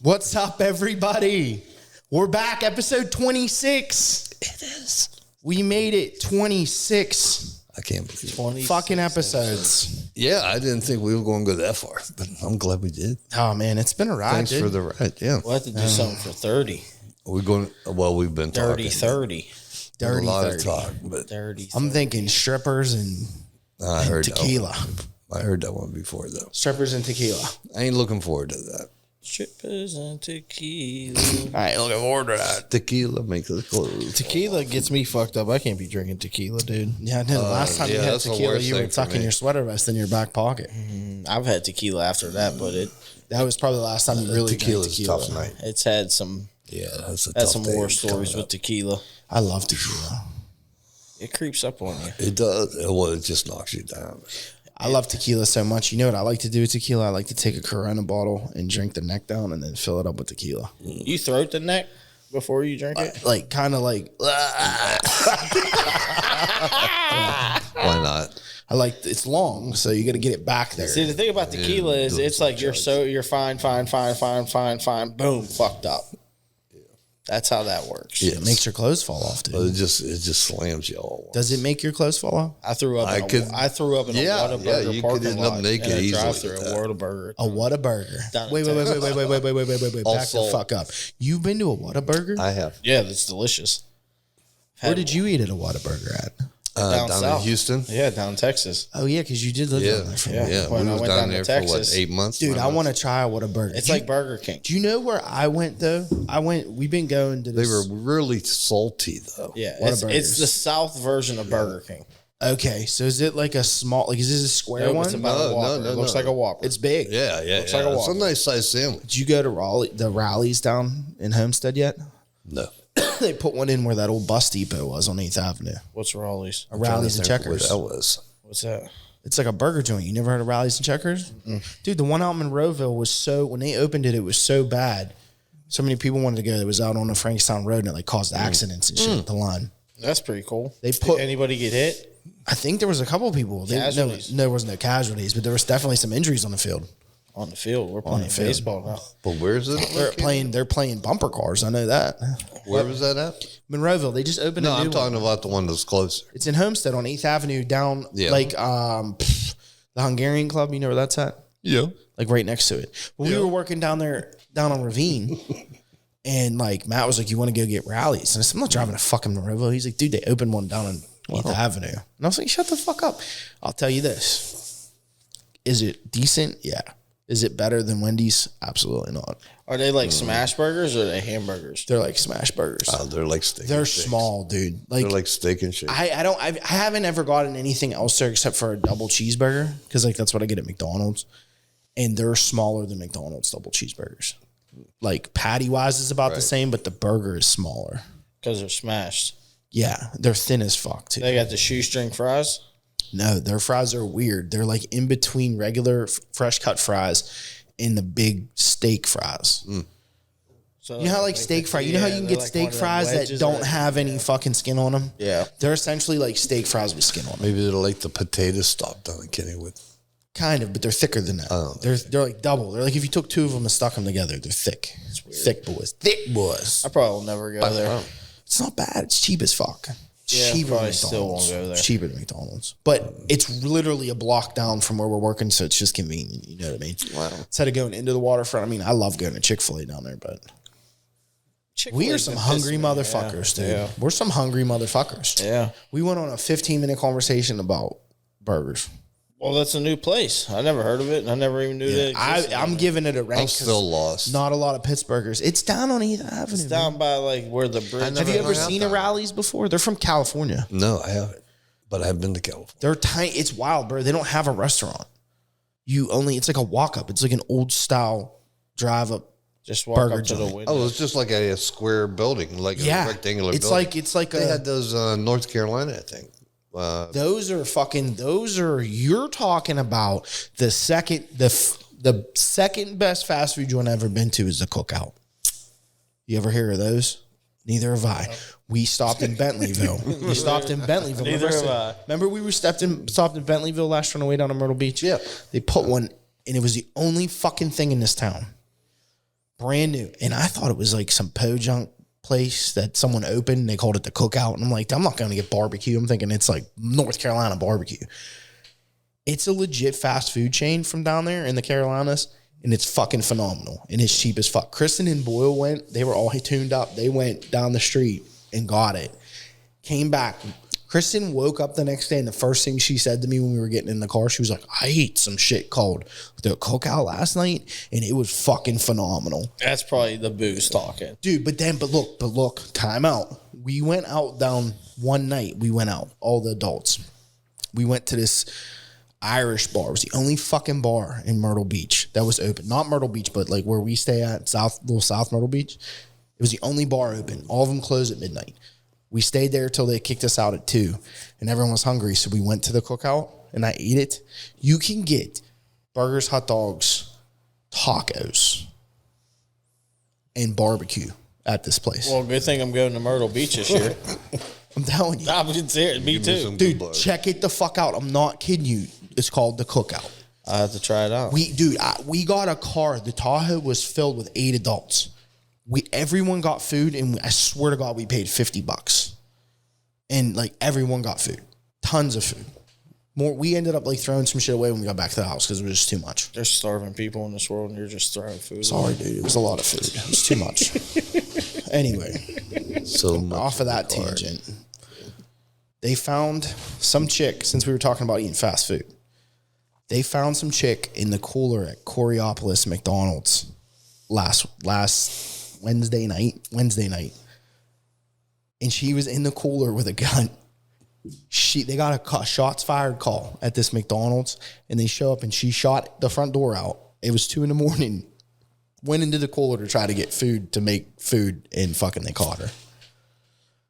What's up, everybody? We're back, episode 26. It is. We made it 26. I can't believe it. 26 fucking episodes. Yeah, I didn't think we were going to go that far, but I'm glad we did. Oh, man, it's been a ride, Thanks for the ride, yeah. We'll have to do something for 30. We're going, well, we've been Dirty talking. 30. Dirty a lot 30. of talk, but Dirty 30. I'm thinking strippers and I heard tequila. That one. I heard that one before, though. Strippers and tequila. I ain't looking forward to that. Strippers and tequila. I ain't looking forward to that. Tequila makes us close. Tequila gets me fucked up. I can't be drinking tequila, dude. Yeah, I know. The last time you had that's the tequila, worst you were thing for tucking me. your sweater vest in your back pocket. I've had tequila after that, but That was probably the last time you really drank Tequila's tequila. tough night. it's had some Yeah, that's a had tough some day war coming stories with up. tequila. I love tequila. It creeps up on you. It does. Well, it just knocks you down. I love tequila so much. You know what I like to do with tequila? I like to take a Corona bottle and drink the neck down and then fill it up with tequila. You throat the neck before you drink it? Like, kind of like, Why not? I like, it's long, so you got to get it back there. See, the thing about tequila is it's like you're fine, boom, fucked up. That's how that works. Yeah. It makes your clothes fall off, dude. But it just slams you all. Does it make your clothes fall off? I threw up. I threw up in a Whataburger you could parking end up lot naked in a easily drive-through. with A that. Whataburger. A Whataburger. Down in Wait. Back the Also- fuck up. You've been to a Whataburger? I have. Yeah, that's delicious. Where did you eat at a Whataburger at? Down Down south. in Houston. Yeah, down in Texas. Oh, yeah, because you did live Yeah, down there for a yeah. while. When We I was went down down to there for what, Texas. 8 months? Dude, 9 I months? want to try a Whataburger. It's like Burger King. Do you know where I went, though? We've been going to They this. were really salty, though. Yeah, Whataburgers. it's the South version of Burger King. Okay, so is it like a small, like, is this a square Nope, one? it's about a No, Whopper. no, It looks no. like a Whopper. It's big. Yeah. Looks like a It's a Whopper. nice size sandwich. Did you go to the rallies down in Homestead yet? No. They put one in where that old bus depot was on 8th Avenue. What's Raleigh's? A Rallies and Checkers. That was. What's that? It's like a burger joint. You never heard of Rallies and Checkers? Dude, the one out in Monroeville was so, when they opened it, it was so bad. So many people wanted to go. It was out on the Frankstown Road and it like caused accidents and shit at the line. That's pretty cool. They Did put- anybody get hit? I think there was a couple of people. Casualties. No, there was no casualties, but there was definitely some injuries on the field. On the field. We're playing the field. baseball now. But where's it? They're playing bumper cars. I know that. Where was that at? Monroeville, they just opened No, a new I'm talking one. about the one that's closer. It's in Homestead on 8th Avenue down Yeah. like the Hungarian Club. You know where that's at? Yeah. Like right next to it. But we were working down on Ravine, and like Matt was like, "You want to go get rallies?" And I said, "I'm not driving to fucking Monroeville." He's like, "Dude, they opened one down on 8th Avenue," and I was like, "Shut the fuck up." I'll tell you this: is it decent? Yeah. Is it better than Wendy's? Absolutely not. Are they like smash burgers or are they hamburgers? They're like smash burgers. They're like steak. They're and shakes. small, dude. They're like steak and shake. I haven't ever gotten anything else there except for a double cheeseburger because like that's what I get at McDonald's, and they're smaller than McDonald's double cheeseburgers. Like patty wise is about the same, but the burger is smaller. Because they're smashed. Yeah, they're thin as fuck too. They got the shoestring fries. No, their fries are weird. They're like in between regular fresh cut fries and the big steak fries. So You know how like steak fries, you know how you can get steak fries that don't have any fucking skin on them? Yeah. They're essentially like steak fries with skin on them. Maybe they're like the potato stop down in Kennywood. Kind of, but they're thicker than that. They're like double. They're like if you took two of them and stuck them together, they're thick. Thick boys. Thick boys. I probably will never go there. It's not bad. It's cheap as fuck. It's Yeah, cheaper probably than still McDonald's. won't go there. It's cheaper than McDonald's. But it's literally a block down from where we're working, so it's just convenient. You know what I mean? Wow. Instead of going into the waterfront, I mean, I love going to Chick-fil-A down there, but we are some hungry motherfuckers, dude. Yeah. We're some hungry motherfuckers. Yeah. We went on a 15-minute conversation about burgers. Well, that's a new place. I never heard of it, and I never even knew that it existed. I'm giving it a rank. I'm 'cause still lost. Not a lot of Pittsburghers. It's down on 8th Avenue. It's down by like where the bridge. Have you never ever hung out seen a there. Rallies before? They're from California. No, I haven't. But I've been to California. They're tiny. It's wild, bro. They don't have a restaurant. It's like a walk up. It's like an old style drive up. Just walk burger up to the joint. window. Oh, it's just like a square building, like Yeah. a rectangular It's building. like They a, had those North Carolina, I think. you're talking about the second best fast food joint I've ever been to is the Cookout. You ever hear of those? Neither have I. We stopped in Bentleyville. Neither have I. Remember we stopped in Bentleyville last on the way down to Myrtle Beach? Yeah. They put one, and it was the only fucking thing in this town. brand new. And I thought it was like some po-junk place that someone opened. And they called it the Cookout. And I'm like, I'm not going to get barbecue. I'm thinking it's like North Carolina barbecue. It's a legit fast food chain from down there in the Carolinas. And it's fucking phenomenal. And it's cheap as fuck. Kristen and Boyle went. They were all tuned up. They went down the street and got it. Came back. Kristen woke up the next day, and the first thing she said to me when we were getting in the car, she was like, I ate some shit called the Cookout last night, and it was fucking phenomenal. That's probably the booze talking. Dude, but look, time out. We went out down one night. We went out, all the adults. We went to this Irish bar. It was the only fucking bar in Myrtle Beach that was open. Not Myrtle Beach, but like where we stay at, little South Myrtle Beach. It was the only bar open. All of them closed at midnight. We stayed there till they kicked us out at 2, and everyone was hungry. So we went to the Cookout, and I ate it. You can get burgers, hot dogs, tacos, and barbecue at this place. Well, good thing I'm going to Myrtle Beach this year. I'm telling you. I'm serious. Me too. Dude, check it the fuck out. I'm not kidding you. It's called the Cookout. I have to try it out. We got a car. The Tahoe was filled with 8 adults. Everyone got food, and I swear to God, we paid $50. And like everyone got food. Tons of food. We ended up like throwing some shit away when we got back to the house because it was just too much. There's starving people in this world, and you're just throwing food. Sorry, dude. It was a lot of food. It was too much. Anyway, So much off of that tangent, they found some chick, since we were talking about eating fast food, they found some chick in the cooler at Coriopolis McDonald's last Wednesday night. And she was in the cooler with a gun. They got a shots fired call at this McDonald's, and they show up, and she shot the front door out. It was 2 a.m. Went into the cooler to try to get food, to make food, and fucking they caught her.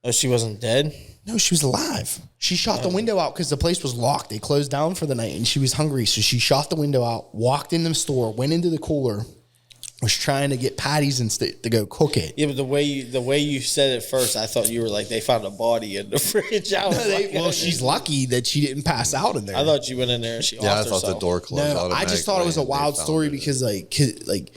Oh, she wasn't dead? No, she was alive. She shot the window out because the place was locked. They closed down for the night, and she was hungry. So she shot the window out, walked in the store, went into the cooler, was trying to get patties and to go cook it. Yeah, but the way you said it first, I thought you were like, they found a body in the fridge. She's lucky that she didn't pass out in there. I thought you went in there and she Yeah, I offed thought herself. the door closed. No, I just thought it was a wild story because like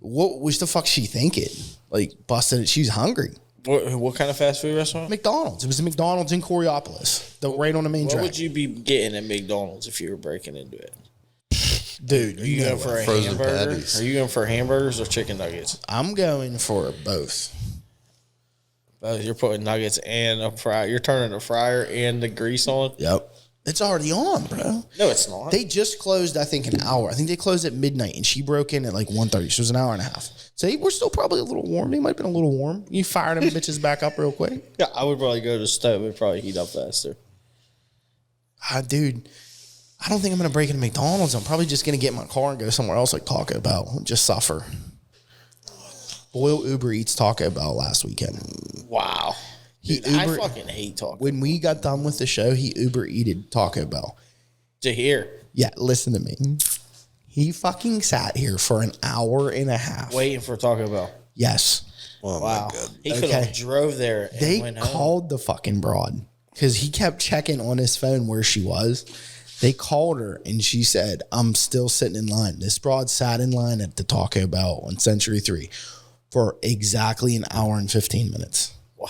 what was the fuck she thinking? Like busted it. She's hungry. What kind of fast food restaurant? McDonald's. It was a McDonald's in Coriopolis, right on the main What track. would you be getting at McDonald's if you were breaking into it? Dude, Are you going for a Frozen hamburger? patties. Are you going for hamburgers or chicken nuggets? I'm going for both. You're putting nuggets and a fry. You're turning the fryer and the grease on. Yep. It's already on, bro. No, it's not. They just closed, I think, an hour. I think they closed at midnight, and she broke in at like 1:30. So it was an hour and a half. So we're still probably a little warm. They might have been a little warm. You fire them bitches back up real quick. Yeah, I would probably go to the stove. It'd probably heat up faster. Dude, I don't think I'm going to break into McDonald's. I'm probably just going to get in my car and go somewhere else like Taco Bell and just suffer. Boyle Uber Eats Taco Bell last weekend. Wow. Dude, I fucking hate Taco. When we got done with the show, he Uber Eated Taco Bell. To hear. Yeah, listen to me. He fucking sat here for an hour and a half. Waiting for Taco Bell. Yes. Oh, Wow. my God. He could have drove there and They went home. called the fucking broad because he kept checking on his phone where she was. They called her and she said, I'm still sitting in line. This broad sat in line at the Taco Bell on Century 3 for exactly an hour and 15 minutes. Wow.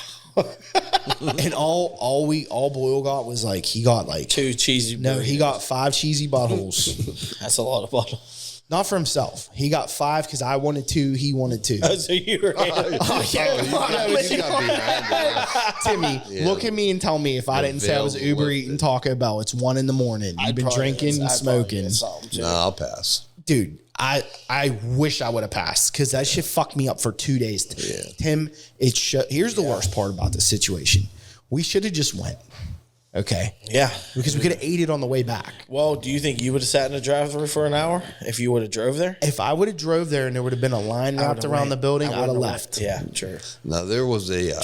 And all Boyle got was like, he got like 2 cheesy No, burritos. he got 5 cheesy buttholes. That's a lot of bottles. Not for himself. He got 5 because I wanted 2. He wanted 2. Oh, so you were Timmy, look at me and tell me if I didn't say I was Uber eating Taco Bell. It's 1 a.m. You've been drinking and smoking. No, I'll pass. Dude, I wish I would have passed because that shit fucked me up for 2 days. Yeah. Tim, here's the worst part about this situation. We should have just went. Okay. Yeah. Because we could have ate it on the way back. Well, do you think you would have sat in the drive-thru for an hour if you would have drove there? If I would have drove there and there would have been a line wrapped around the building, I'd have left. Yeah, true. Now, there was a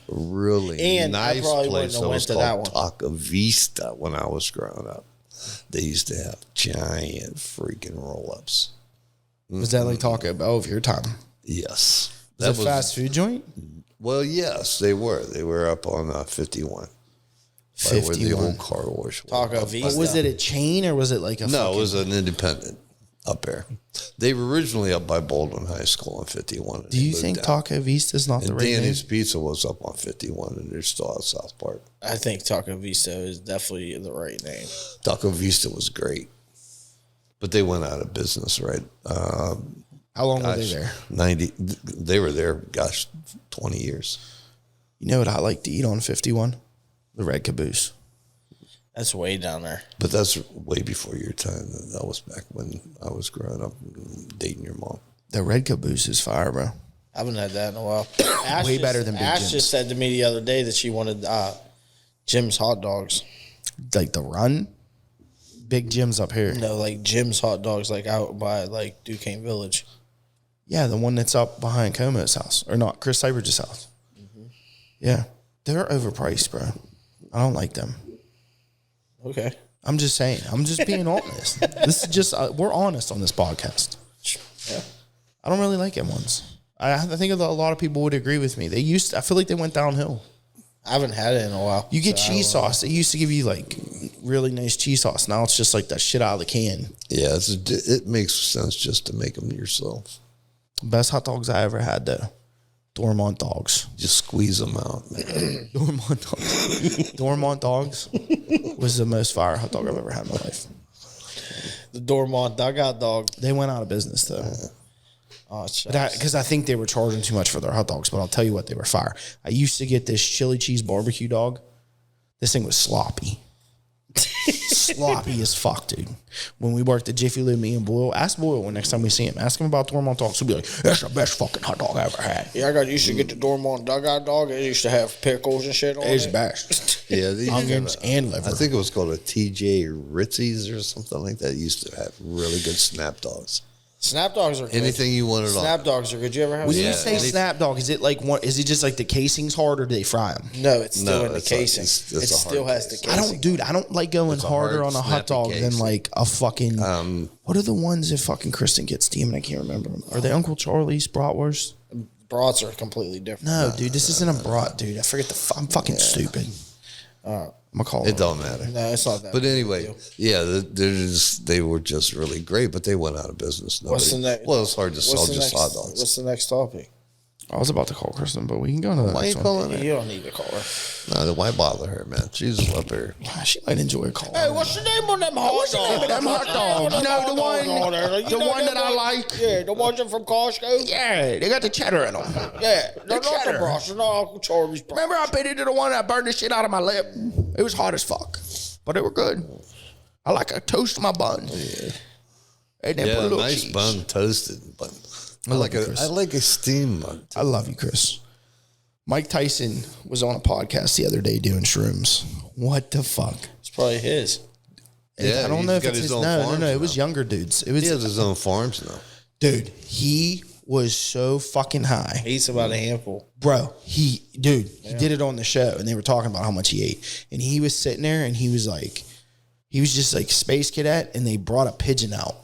really And I nice probably place wouldn't have that went was to that called one. Taco Vista when I was growing up. They used to have giant freaking roll-ups. Was that like Taco Bell of your time? Yes. Was it a fast food joint? Well, yes, they were. They were up on 51. Right where the 51. old car wash was. Taco But Vista. was it a chain or was it like a No, it was an independent. up there. They were originally up by Baldwin High School on 51. Do you think Taco Vista's not the And right name? Danny's Pizza was up on 51, and they're still out South Park. I think Taco Vista is definitely the right name. Taco Vista was great, but they went out of business, right? How long were they there? 90. They were there, 20 years. You know what I like to eat on 51? The Red Caboose. That's way down there. But that's way before your time. That was back when I was growing up and dating your mom. The Red Caboose is fire, bro. I haven't had that in a while. Way better than Big Ash Jim's. just said to me the other day that she wanted Jim's hot dogs. Like the Run, Big Jim's up here. No, like Jim's hot dogs, like out by like Duquesne Village. Yeah, the one that's up behind Como's house. Or not, Chris Cyber's house. Mm-hmm. Yeah. They're overpriced, bro. I don't like them. Okay. I'm just saying. I'm just being honest. This is just, we're honest on this podcast. Yeah. I don't really like M1s. I think a lot of people would agree with me. I feel like they went downhill. I haven't had it in a while. You get cheese sauce. They used to give you like really nice cheese sauce. Now it's just like that shit out of the can. Yeah, it makes sense just to make them yourself. Best hot dogs I ever had though. Dormont dogs. Just squeeze them out, man. Dormont dogs. Dormont dogs was the most fire hot dog I've ever had in my life. The Dormont dugout dog. They went out of business though. Oh, Because I think they were charging too much for their hot dogs, but I'll tell you what, they were fire. I used to get this chili cheese barbecue dog. This thing was sloppy. Sloppy as fuck, dude. When we worked at Jiffy Lube, me and Boyle, ask Boyle when next time we see him. Ask him about Dormont dogs. He'll be like, that's the best fucking hot dog I ever had. Yeah, I used to get the Dormont dugout dog. It used to have pickles and shit on It's it. best. Yeah, these Onions and liver. I think it was called a TJ Ritzy's or something like that. It used to have really good snap dogs. Snap dogs are good. Anything you wanted on. Snap dogs are good. You ever have When snap you say dogs? snap dog, is it like is it just like the casing's hard or do they fry them? No, it's still No, in the it's casing. it's It a still hard has the casing. casing. I don't like going It's a harder hard, on a hot dog snappy than casing. like a fucking. What are the ones that fucking Kristen gets, Steam? I can't remember them. Are they Uncle Charlie's bratwurst? Brats are completely different. No, dude, this isn't a brat, dude. I forget I'm fucking stupid. I'm gonna call It don't matter. No, it's not that. But big of a anyway, deal. yeah, they were just really great, but they went out of business. What's the next? Well, it's hard to sell what's the just next- hot dogs. What's the next topic? I was about to call Kristen, but we can go to the Why next you one. calling her? You don't need to call her. No, why bother her, man? She's up here. She might enjoy a call. Hey, what's the name on them hot dogs? Them hot dogs. You know the one that I like. Yeah, the ones that from Costco. Yeah, they got the cheddar in them. Yeah, they're not the cheddar. brats. They're not Uncle Charlie's brats. Remember I bit into the one that burned the shit out of my lip? It was hot as fuck, but they were good. I like a toast my bun. Yeah. And then put a Yeah, little nice cheese. bun, toasted bun. I like it, Chris. I like a steam bun. I love you, Chris. Mike Tyson was on a podcast the other day doing shrooms. What the fuck? It's probably his. Yeah, I don't he's know if got it's his his. own No, farms it was now. younger dudes. It was, He has his own farms now. dude. He was so fucking high, He eats about a handful. bro. He did it on the show, and they were talking about how much he ate, and he was sitting there, and he was just like Space Cadet, and they brought a pigeon out.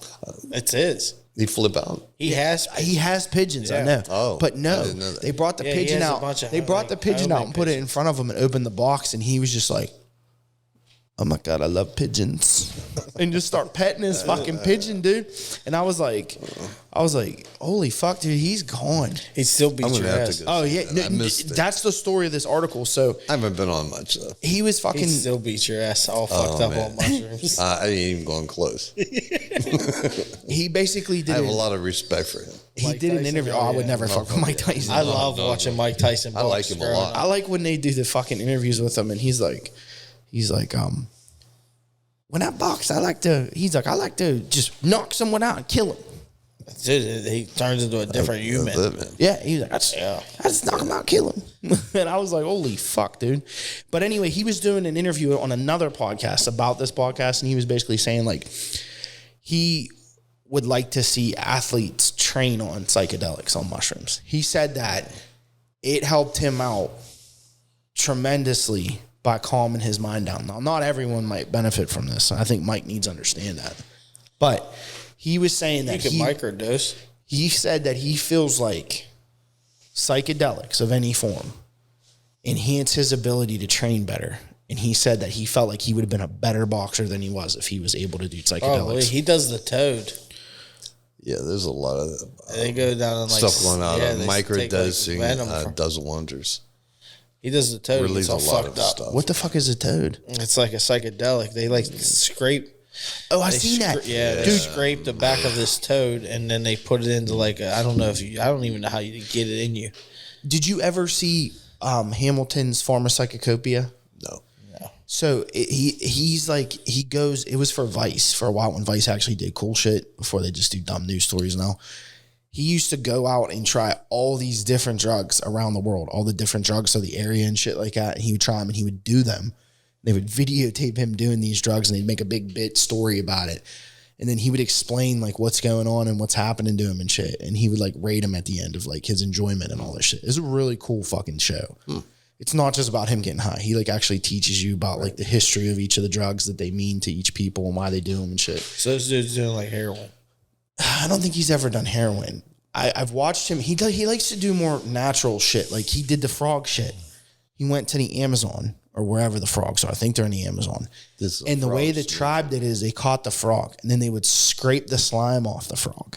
It's his. He flip out. He has. He has pigeons, I Yeah. know. Oh, but I no, didn't know that. they brought the Yeah, he pigeon has a out. bunch of They brought the pigeon out and put it in front of him and opened the box, and he was just like, "Oh my god, I love pigeons," and just start petting his fucking pigeon, dude. And I was like, "Holy fuck, dude, he's gone." He still beats I'm your gonna have ass. to go. Oh yeah, I missed it. that's the story of this article. So I haven't been on much though. he was He fucking. still beats your ass all fucked up man. on mushrooms. I ain't even going close. He basically I did. have a lot of respect for him. He Mike did an Tyson, interview. oh, Oh, I would yeah. never fuck with Mike Tyson. I love watching Mike Tyson. I like box him a growing lot. up. I like when they do the fucking interviews with him, and he's like, when I box, I like to just knock someone out and kill him. Dude, he turns into a different human. That's it, man. Yeah, he was like, I just knock him out, kill him. And I was like, holy fuck, dude. But anyway, he was doing an interview on another podcast about this podcast, and he was basically saying like he would like to see athletes train on psychedelics, on mushrooms. He said that it helped him out tremendously by calming his mind down. Now, not everyone might benefit from this. I think Mike needs to understand that. But he was saying You that can microdose. he said that he feels like psychedelics of any form enhance his ability to train better. And he said that he felt like he would have been a better boxer than he was if he was able to do Probably. psychedelics. He does the toad. Yeah, there's a lot of They go down and like stuff going on. Yeah, they take, Microdosing venom from- does wonders. He does the toad. Relieves It's all a lot fucked of up. stuff. What the fuck is a toad? It's like a psychedelic. They like scrape. Oh, I They seen that. Yeah, they scrape the back of this toad and then they put it into like I don't know if you. I don't even know how you get it in you. Did you ever see Hamilton's Pharmacycopia? No. So he's like, he goes, it was for Vice for a while when Vice actually did cool shit before they just do dumb news stories now. He used to go out and try all these different drugs around the world, all the different drugs of the area and shit like that. And he would try them and he would do them. They would videotape him doing these drugs and they'd make a big bit story about it. And then he would explain like what's going on and what's happening to him and shit. And he would like rate him at the end of like his enjoyment and all this shit. It's a really cool fucking show. It's not just about him getting high. He like actually teaches you about like the history of each of the drugs that they mean to each people and why they do them and shit. So this dude's doing like heroin. I don't think he's ever done heroin. I've watched him. He likes to do more natural shit. Like he did the frog shit. He went to the Amazon or wherever the frogs are. I think they're in the Amazon. And the way the tribe did it is they caught the frog and then they would scrape the slime off the frog.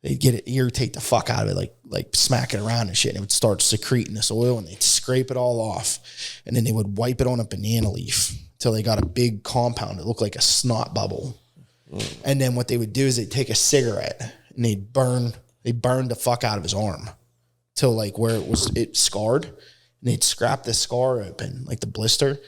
They'd get it, irritate the fuck out of it, like smack it around and shit. And it would start secreting this oil and they'd scrape it all off. And then they would wipe it on a banana leaf till they got a big compound that looked like a snot bubble. And then what they would do is they'd take a cigarette and they'd burn the fuck out of his arm till like where it scarred. And they'd scrap the scar open, like the blister.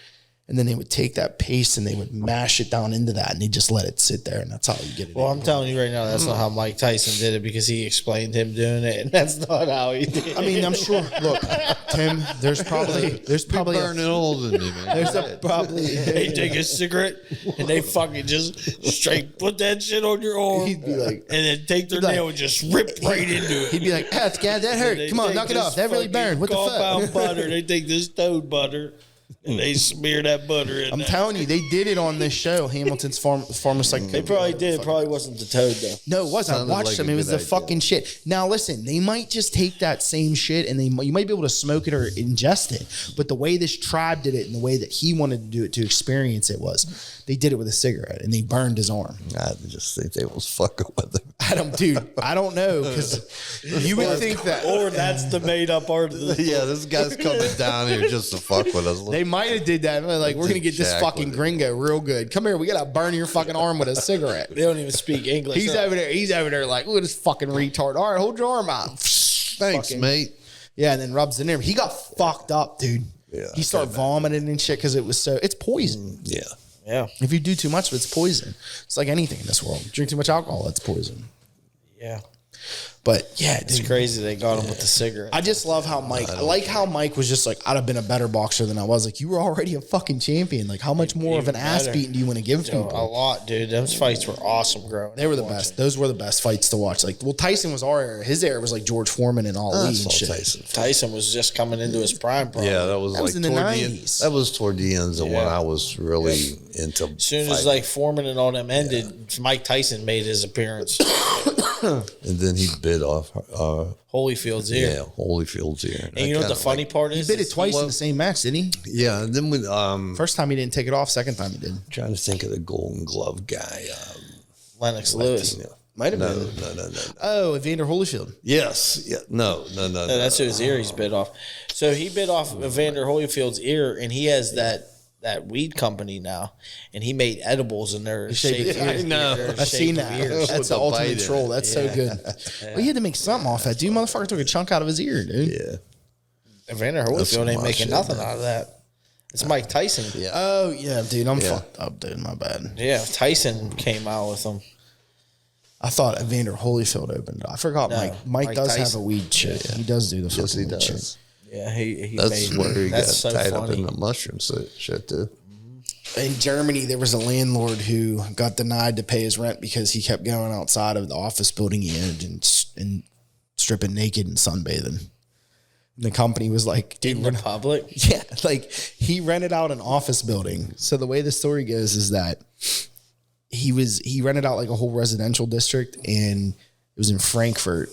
And then they would take that paste and they would mash it down into that and they just let it sit there and that's how you get it. Well, I'm telling you right now, that's not how Mike Tyson did it because he explained him doing it, and that's not how he did it. I mean, I'm sure. Look, Tim, there's probably Burning old in me, man. there's a probably They take a cigarette and they fucking just straight put that shit on your arm. He'd be like, and then take their he'd be nail like- and just rip right into it. he'd be like, ah, God, that hurt. They Come on, take knock it this off. That really fucking burned. What the compound fuck? butter. They take this toad butter and they smear that butter in I'm there. telling you, they did it on this show, Hamilton's Pharmacycopia. They probably did. It probably wasn't the toad though. No, it was. I Sounded watched like them. a It was good the idea. fucking shit. Now listen, they might just take that same shit and you might be able to smoke it or ingest it. But the way this tribe did it and the way that he wanted to do it to experience it was they did it with a cigarette and they burned his arm. I just think they was fucking with him. I don't know because you would think that Or that's the made up part of the Yeah, this guy's coming down here just to fuck with us. they might have did that. Like, we're gonna get this Jack fucking with it. gringo real good. Come here, we gotta burn your fucking arm with a cigarette. They don't even speak English. He's over there like, look at this fucking retard. All right, hold your arm out. Thanks, fucking- mate. Yeah, and then rubs it in. He got fucked up, dude. Yeah, He started vomiting and shit because it's poison. Yeah. Yeah. If you do too much of it, it's poison. It's like anything in this world. Drink too much alcohol, it's poison. Yeah. But yeah, It's dude, crazy they got him with the cigarette. I just love how Mike. I like how Mike was just like, I'd have been a better boxer than I was. Like, you were already a fucking champion. Like, how much more of an ass better. beating do you want to give A people? lot, dude. Those fights were awesome growing. They were the up best. watching. Those were the best fights to watch. Like, well, Tyson was our era. His era was like George Foreman and Ali I and saw shit. Tyson. Tyson was just coming into his prime. Probably. Yeah, that was That like was in the toward 90s. That was toward the ends of when Yeah. I was really into. As soon as fighting. like Foreman and all them ended, Mike Tyson made his appearance. and then he bit off. Holyfield's ear. Yeah, Holyfield's ear. And you know what the funny part He is? bit it twice in the same match, didn't he? Yeah, and then when First time he didn't take it off. Second time he did. trying to think of the Golden Glove guy. Lennox Lewis. Latino. Might have No, been. no. Oh, Evander Holyfield. Yes. Yeah. No. No, that's whose ear he's bit off. So he bit off Evander Holyfield's ear, and he has that weed company now, and he made edibles in their shape. Yeah, I know. I've seen that. That's With the the ultimate bite in troll. it. That's so good. Well, he had to make something off that. Dude, motherfucker took a chunk out of his ear, dude. Yeah. Evander That's Holyfield some ain't making shit, nothing man. out of that. It's Mike Tyson. Yeah. Oh, yeah, dude. I'm Yeah. fucked up, dude. My bad. Yeah, Tyson came out with him. I thought Evander Holyfield opened it. I forgot No, Mike. Mike Mike does have Tyson. a weed shit. He does do the fucking Yes, he weed does. shit. Yeah, he That's made where he got that's so tied up funny. in the mushroom shit too. In Germany, there was a landlord who got denied to pay his rent because he kept going outside of the office building he owned and stripping naked and sunbathing. And the company was like, dude, In we're the not- public. yeah, like he rented out an office building. So the way the story goes is that he rented out like a whole residential district and it was in Frankfurt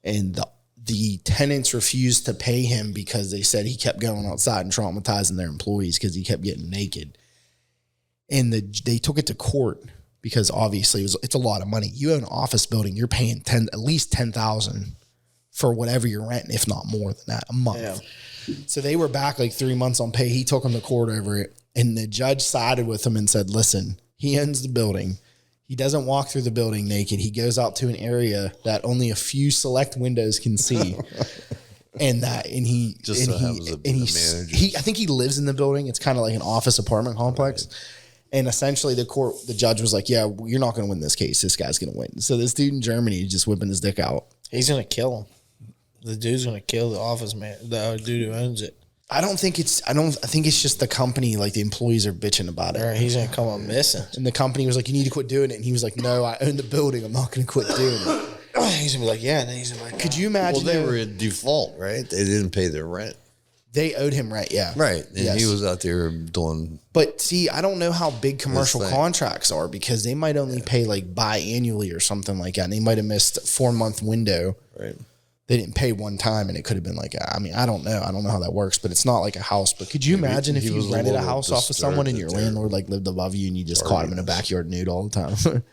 and the tenants refused to pay him because they said he kept going outside and traumatizing their employees because he kept getting naked. And they took it to court because obviously it's a lot of money. You own an office building, you're paying at least $10,000 for whatever you're renting, if not more than that a month. Yeah. So they were back like 3 months on pay. He took him to court over it, and the judge sided with him and said, "Listen, he owns the building. He doesn't walk through the building naked. He goes out to an area that only a few select windows can see." I think he lives in the building. It's kind of like an office apartment complex. Right. And essentially the judge was like, "Yeah, you're not going to win this case. This guy's going to win." So this dude in Germany is just whipping his dick out. He's going to kill him. The dude's going to kill the office man, the dude who owns it. I think it's just the company, like the employees are bitching about it. Or he's going to come up missing. And the company was like, "You need to quit doing it." And he was like, "No, I own the building. I'm not going to quit doing it." He's going to be like, "Yeah." And then he's going to be like, "Could you imagine?" Well, they were in default, right? They didn't pay their rent. They owed him rent, yeah. Right. And he was out there doing... But see, I don't know how big commercial contracts are, because they might only pay like biannually or something like that. And they might have missed a 4-month window. Right. They didn't pay one time, and it could have been like, I mean, I don't know. I don't know how that works, but it's not like a house. But could you imagine if you rented a house off of someone and your landlord like lived above you and you just caught him in a backyard nude all the time?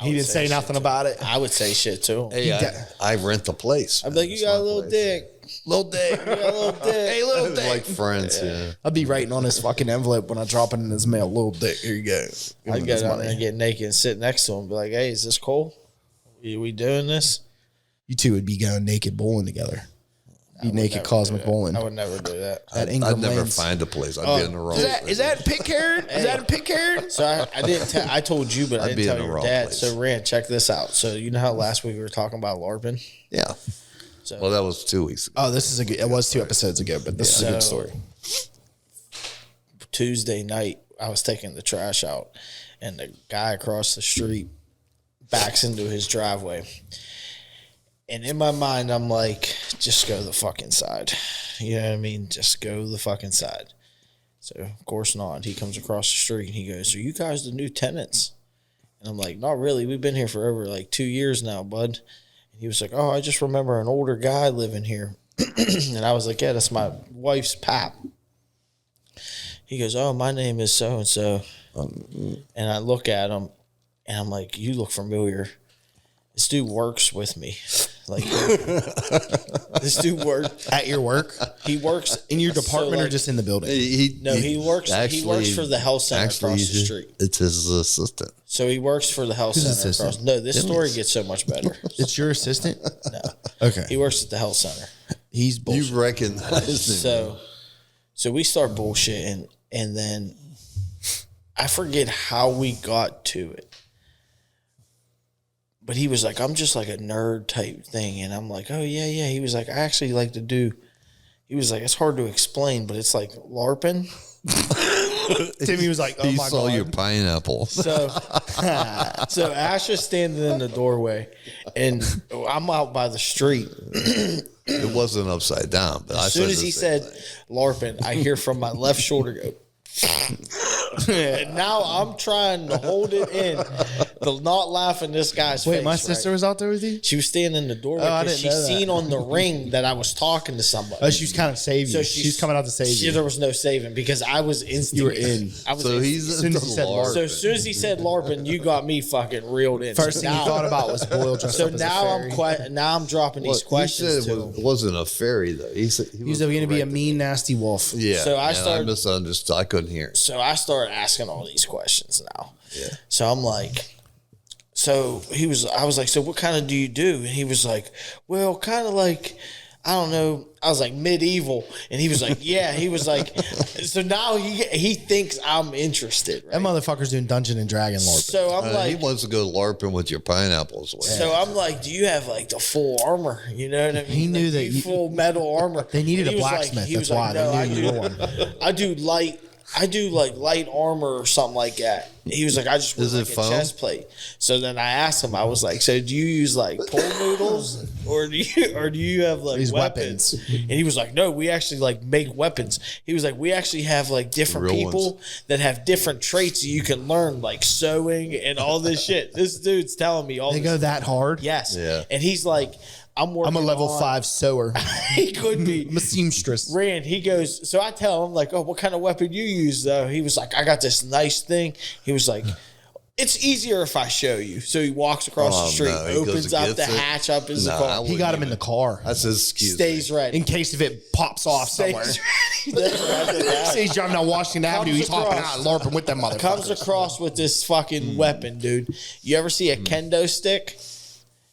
He didn't say nothing about it. I would say shit too. Hey, I rent the place. I'd be like, "You got a little dick. Little dick. You got a little dick. Hey, little dick." Like friends, yeah. I'd be writing on his fucking envelope when I drop it in his mail. "Little dick, here you go." I'd get out there and get naked and sit next to him and be like, "Hey, is this cool? Are we doing this?" You two would be going naked bowling together. Be naked cosmic bowling. I would never do that. I'd never find a place. I'd be in the wrong place. Is that Pitcairn? Is that a Pitcairn? So I didn't. I told you, but I didn't tell your dad. Place. So Rand, check this out. So you know how last week we were talking about LARPing? Yeah. So, well, that was 2 weeks ago. Oh, this is a good. It was 2 episodes ago, but this is a good story. Tuesday night, I was taking the trash out, and the guy across the street backs into his driveway. And in my mind, I'm like, just go the fucking side. You know what I mean? Just go the fucking side. So, of course not. He comes across the street and he goes, "Are you guys the new tenants?" And I'm like, "Not really. We've been here for over like 2 years now, bud." And he was like, "Oh, I just remember an older guy living here." And I was like, "Yeah, that's my wife's pap." He goes, "Oh, my name is so-and-so." And I look at him and I'm like, "You look familiar. This dude works with me." Like, this dude works At your work? He works In your department or just in the building? he works. He works for the health center across the street. It's his assistant. So he works for the health Who's center assistant? across. No, this story gets so much better. It's your assistant? No, Okay. he works at the health center. He's bullshit. You recognize him. So we start bullshitting, and then I forget how we got to it. But he was like, "I'm just like a nerd type thing." And I'm like, "Oh, yeah, yeah." He was like, "I actually like to do," he was like, "It's hard to explain, but it's like LARPing." Timmy was like, "Oh He my saw God." your pineapple. So Ash is standing in the doorway, and I'm out by the street. It wasn't upside down. But As soon as he said LARPing, I hear from my left shoulder go. And now I'm trying to hold it in, to not laugh in this guy's face. Wait, my sister was out there with you? She was standing in the doorway Oh, I because didn't she know that. seen on the ring that I was talking to somebody. Oh, she was kind of saving you. She's coming out to save you. There was no saving because I was instant. You were in. I was So in. he's As soon as he said LARP. So as soon as he said LARPing, you got me fucking reeled in. First thing you thought about was Boyle dressed So up as a now fairy. now I'm dropping these questions He said to him. it wasn't a fairy, though. He said he He's going to be a mean, nasty wolf. Yeah. So I I started- misunderstood. I couldn't hear it. So I started asking all these questions now. Yeah. So I'm like, I was like, "So what kind of do you do?" And he was like, "Well, kind of like, I don't know." I was like, "Medieval." And he was like, "Yeah." He was like, so now he thinks I'm interested. Right? That motherfucker's doing Dungeon and Dragon LARP. So I'm He like, wants to go LARPing with your pineapples. so I'm like, "Do you have like the full armor?" You know what I mean? He knew Like, that you- full metal armor. They needed And a he was like- blacksmith. he That's was why. "No, They knew you were one." I do like light armor or something like that. He was like, "I just wear Is it like a foam? chest plate." So then I asked him, I was like, "So do you use like pool noodles or do you have like These weapons?" weapons. And he was like, "No, we actually like make weapons." He was like, "We actually have like different Real people ones. that have different traits that you can learn, like sewing and all this shit." This dude's telling me all They this. go that hard? Yes. Yeah. And he's like, I'm working I'm a level on- 5 sewer. He could be. I'm a seamstress. Rand, he goes, so I tell him, like, "Oh, what kind of weapon you use, though?" He was like, "I got this nice thing." He was like, It's easier if I show you. So he walks across the street, no, he goes opens and up gets the it. hatch up his Nah, I car. wouldn't He got him in even- the car That's his excuse. Stays ready. in case if it pops off somewhere. Say he's driving down Washington Avenue. He's hopping out and LARPing with them motherfuckers. Comes across with this fucking weapon, dude. You ever see a kendo stick?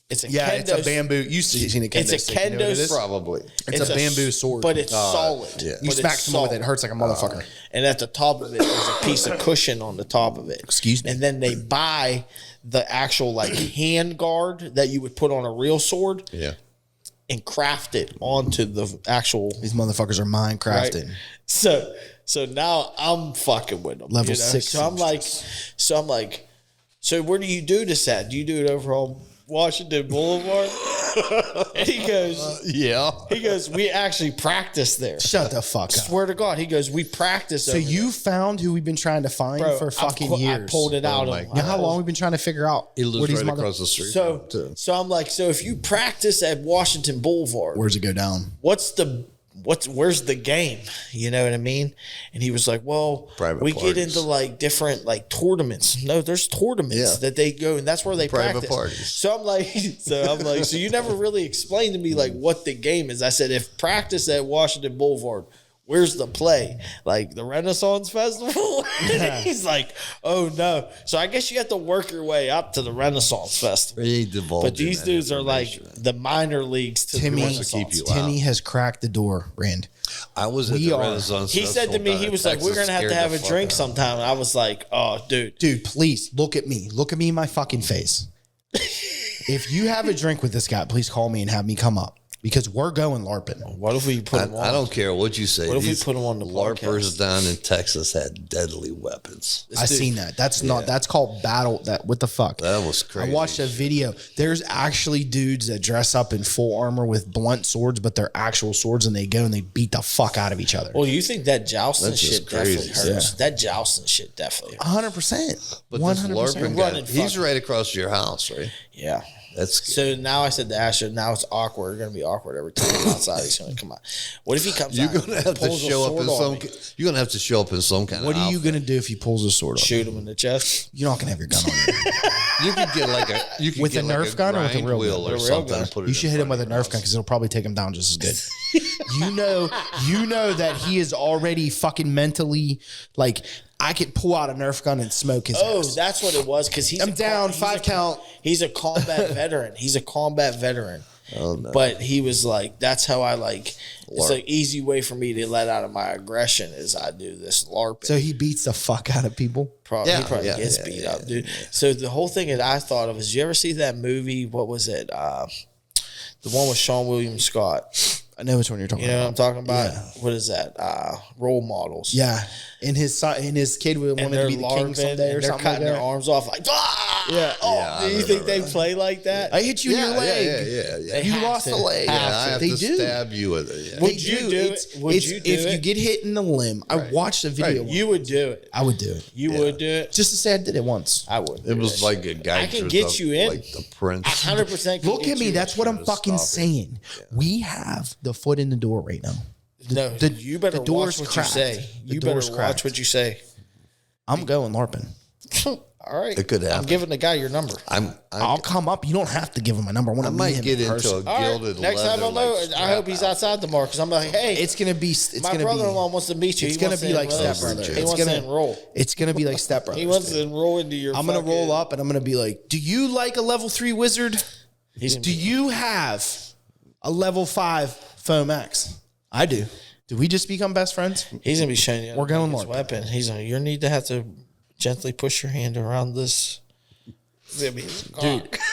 It's a kendo. It's a bamboo. You seen a kendo It's a stick, you know what kendo it is? Probably. It's a bamboo sword. but it's solid. yeah. You But smack it's someone with it, it solid. hurts like a motherfucker. And at the top of it, there's a piece of cushion on the top of it. Excuse me. And then they buy the actual like hand guard that you would put on a real sword Yeah. and craft it onto the actual. These motherfuckers are Minecrafted. Right? So now I'm fucking with them. Level 6 So I'm like, so where do you do this at? Do you do it over on Washington Boulevard? And he goes, we actually practice there. Shut the fuck up. Swear to God, he goes, we practice. So you found who we've been trying to find Bro, for fucking years. I pulled it out. my of You know how long we've been trying to figure out He lives where these right across the street. So I'm like, so if you practice at Washington Boulevard, Where's it go down? where's the game? You know what I mean? And he was like, well, Private we parties. get into like different like tournaments. No, there's tournaments Yeah. that they go, and that's where they Private practice. parties. So I'm like, so you never really explained to me like what the game is. I said, if practice at Washington Boulevard, where's the play? Like the Renaissance Festival? And he's like, oh no. So I guess you have to work your way up to the Renaissance Festival. He divulging But these that dudes are like information. the minor leagues to Timmy, the Renaissance. keep you out. Timmy has cracked the door, Rand. I was at We the are- Renaissance. He said to Festival me, down he in was like, we're Texas, going to scared have the a fuck drink out. sometime. And I was like, oh, dude. Dude, please look at me. Look at me in my fucking face. If you have a drink with this guy, please call me and have me come up because we're going LARPing. What if we put him on? I don't care what you say. What if we These put 'em on the LARPers podcast? down in Texas had deadly weapons. I seen that. That's called battle. That what the fuck? That was crazy. I watched a video. There's actually dudes that dress up in full armor with blunt swords, but they're actual swords, and they go and they beat the fuck out of each other. Well, you think that jousting That's just shit definitely crazy. hurts. That jousting shit definitely hurts. 100%. But this 100%. LARPing running guy, he's fuck. right across your house, right? Yeah. That's So now I said to Asher, now it's awkward. It's going to be awkward every time I'm outside. He's going to come out. What if he comes you're out gonna and have to pulls a show up sword in on some. me? You're gonna have to show up in some kind What of. are you outfit. gonna do if he pulls a sword on? Shoot him in the chest? You're not gonna have your gun on you. You could get like a. You could With get a like Nerf gun or with a grind real wheel gun? or With a real something. gun. and put it You should in hit him front with a of your Nerf gun house. because it'll probably take him down just as good. you know that he is already fucking mentally like I could pull out a Nerf gun and smoke his Oh, ass. that's what it was. Because he's I'm a down, he's 5 count. He's a combat veteran. He's a combat veteran. Oh no! But he was like, that's how I like. It's an easy way for me to let out of my aggression is I do this LARPing. So he beats the fuck out of people. He probably gets beat up, dude. So the whole thing that I thought of is, you ever see that movie? What was it? The one with Sean William Scott. I know which one you're talking You know what I'm about. talking about? Yeah. What is that? Role models. Yeah, and his son, and his kid would want And to they're be the king larping, someday or and they're something like cutting their that. arms off like, ah! Yeah. Oh, Yeah, I do you think remember they that. play like that? I hit you in your leg. Yeah. They You have lost to. a leg. Have I have They to do. stab you with it. Yeah. Would They you do. do It's- it? Would it's- you do if it? you get hit in the limb, I watched a video. You would do it. I would do it. You would do it. Just to say I did it once. I would. It was like a guy. I can dressed get up you in. like the prince. 100%. Look at me. That's what I'm to fucking stop it. saying. We have the foot in the door right now. No, the- you better the door's watch what cracked. you say. The You better door's watch cracked. what you say. I'm going LARPing. All right. It could I'm happen. giving the guy your number. I'll come up. You don't have to give him my number. I want I to might meet him get in into person. a All right. gilded Next leather. time I'll know. like, I hope he's strap outside tomorrow because I'm like, hey, It's gonna be. It's my gonna brother-in-law be. wants to meet you. It's He gonna wants be to like enroll. Step Brothers. He wants to enroll. It's gonna be like Step Brothers. He wants to enroll into your. I'm gonna fucking- roll up and I'm gonna be like, "Do you like a level 3 wizard? He's Do you have a level 5 foam axe? I do. Did we just become best friends? He's gonna be showing you. We're going his LARP. weapon. He's like, you need to have to gently push your hand around this. Dude,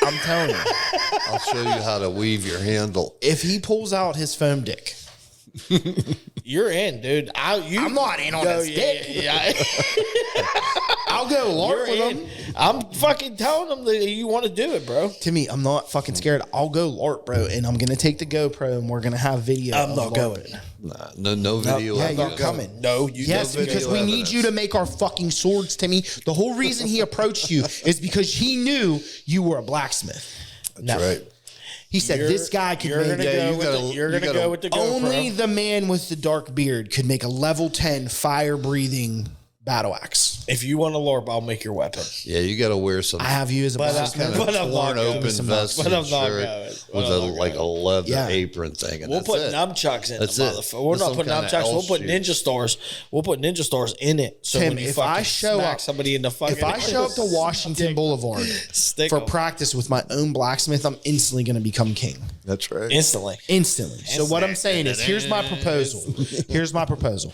I'm telling you, I'll show you how to weave your handle. if he pulls out his foam dick, you're in, dude. I'm not in on his dick. Yeah. I'll go You're LARP with in. him. I'm fucking telling him that you want to do it, bro. Timmy, I'm not fucking scared. I'll go LARP, bro, and I'm gonna take the GoPro and we're gonna have video. I'm of not LARPing. Nah, no video. Yeah, of you're it. coming. No, you Yes, video because we need evidence. you to make our fucking swords, Timmy. The whole reason he approached you is because he knew you were a blacksmith. That's right. He said this guy could You're make gonna Yeah, go you with gotta- the, you're you gonna gotta- go with the GoPro. only the man with the dark beard could make a level 10 fire breathing battle axe. If you want to LARP, I'll make your weapon. Yeah, you got to wear some. I have you as a blacksmith. Kind of torn open vest But I'm and not shirt going. with a leather apron thing. And We'll put nunchucks in the motherfucker. We're not putting nunchucks. We'll put ninja stars. We'll put ninja stars in it. So Tim, when you if fucking I show smack up, somebody in the fucking, if I show up to Washington Boulevard Stick for 'em. practice with my own blacksmith, I'm instantly going to become king. That's right. instantly. So what I'm saying is, here's my proposal. Here's my proposal.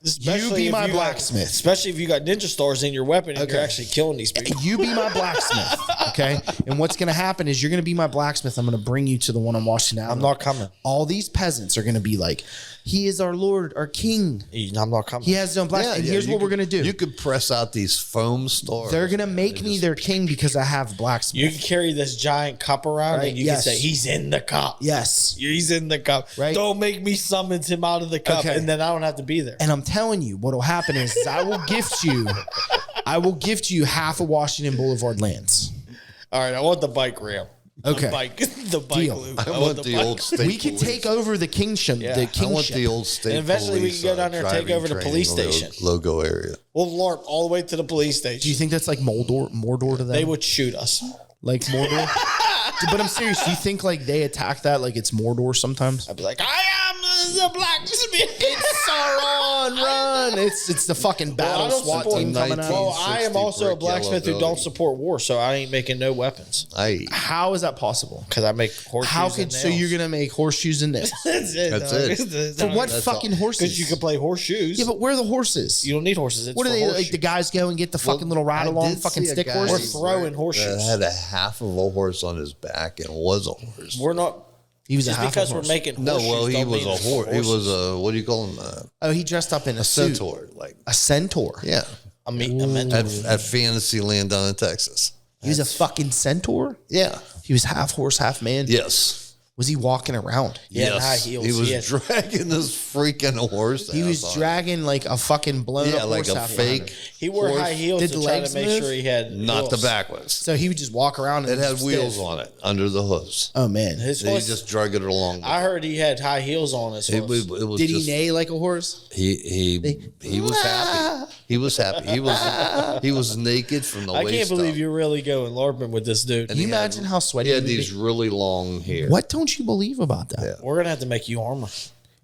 You be my blacksmith. Especially if you got ninja stars in your weapon and you're actually killing these people. You be my blacksmith, okay? And what's going to happen is you're going to be my blacksmith. I'm going to bring you to the one on Washington Avenue. I'm not coming. All these peasants are going to be like, he is our Lord, our king. I'm not coming. He has his own blacksmith. And here's what we're going to do. You could press out these foam stars. They're going to make me their king because I have blacksmith. You can carry this giant cup around and you can say, he's in the cup. Yes. He's in the cup. Right. Don't make me summon him out of the cup and then I don't have to be there. And I'm telling you, what'll happen is I will gift you half of Washington Boulevard lands. All right, I want the bike ramp. Okay. The bike Deal. loop. I want the old state. We could take over the kingship. Yeah. The I kingship. want the old state. And eventually we police, can go down there and take driving over the police training station. Logo area. We'll LARP all the way to the police station. Do you think that's like Mordor to them? They would shoot us. Like Mordor? But I'm serious. Do you think like they attack that like it's Mordor sometimes? I'd be like, I am the blacksmith. It's Sauron, run! It's the fucking battle SWAT team coming out. Well, I am also a blacksmith who don't support war, so I ain't making no weapons. How is that possible? Because I make horseshoes. How could so you're gonna make horseshoes and nails? That's it. That's dog. it. For what fucking horses? Because you can play horseshoes. Yeah, but where are the horses? You don't need horses. It's What are for they horseshoes. like? The guys go and get the fucking little ride along fucking stick We're horse. throwing horseshoes. Had a half of a horse on his back and was a horse. We're not. He was Just a half because a we're horse. making No, horseshoes. well, he don't was mean a it's for horse. He was horses. a, what do you call him? Oh, he dressed up in a suit. Centaur. Like, A centaur. yeah. A mentor. At Fantasyland down in Texas. He was a fucking centaur. Yeah. He was half horse, half man. Yes. Was he walking around? Yeah, high heels. He was He had- dragging this freaking horse. He was out. dragging like a fucking blown up like horse a out behind fake. him. He wore horse. high heels Did to the try legs to make move? sure he had Not the wheels. back ones. So he would just walk around. And It had stiff. wheels on it under the hooves. Oh man, His He horse, just drug it along. I heard he had high heels on his It horse. was did he just- neigh like a horse? He was happy. He was happy. He was naked from the I waist can't believe up. you're really going LARPing with this dude. Can you imagine how sweaty He had he would these be? really long hair. What don't you believe about that? Yeah. We're gonna have to make you armor.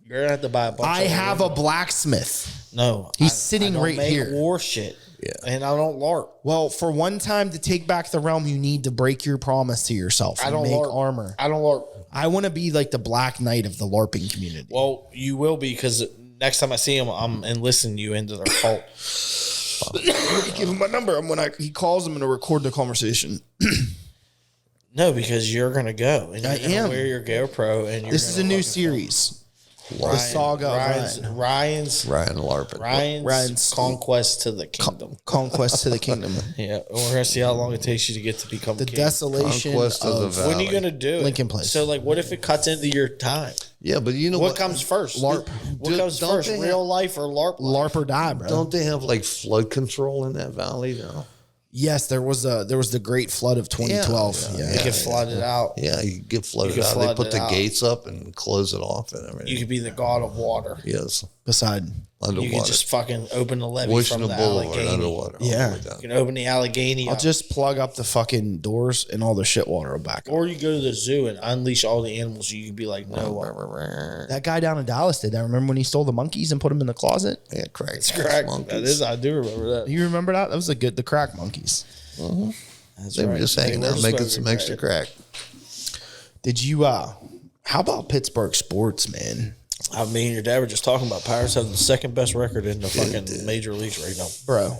You're gonna have to buy a bunch. I of have armor. a blacksmith. No. He's I sitting don't right make here. War shit. Yeah. And I don't LARP. Well, for one time to take back the realm, you need to break your promise to yourself. I And don't make LARP. armor. I don't LARP. I want to be like the Black Knight of the LARPing community. Well, you will be because next time I see him, I'm enlisting you into their cult. Give him my number. And when he calls, I'm going to record the conversation. No, because you're gonna go and you're I gonna am. wear your GoPro and you're This is a gonna new fucking- series. The saga of Ryan's Ryan Larpin. Ryan's conquest to the kingdom. Conquest to the Kingdom. Yeah, we're gonna see how long it takes you to get to become The king. desolation Conquest of the of Valley. When are you gonna do it? Lincoln Place. So, like, what if it cuts into your time? Yeah, but you know What comes first? LARP. What comes Don't first? they Real life or LARP? LARP or die, bro. Don't they have like flood control in that valley now? Yes, there was the Great Flood of 2012. Yeah, Yeah, You can flood it out. Yeah, you get flooded You can out. flood They put it the out. gates up and close it off and everything. You could be the god of water. Yes, Poseidon. underwater. You can just fucking open the levee Wishing from the the boulevard Allegheny. underwater. all the Yeah. way down. You can open the Allegheny I'll up. just plug up the fucking doors and all the shit water will back up. Or you go to the zoo and unleash all the animals. You could be like, no, That guy down in Dallas did that. Remember when he stole the monkeys and put them in the closet? Yeah, crack. it's crack. monkeys. That is, I do remember that. You remember that? That was the crack monkeys. That's They were right. just hanging They out, were making smoking some extra crack. Did you how about Pittsburgh sports, man? I mean, your dad were just talking about Pirates have the second best record in the fucking major leagues right now. Bro.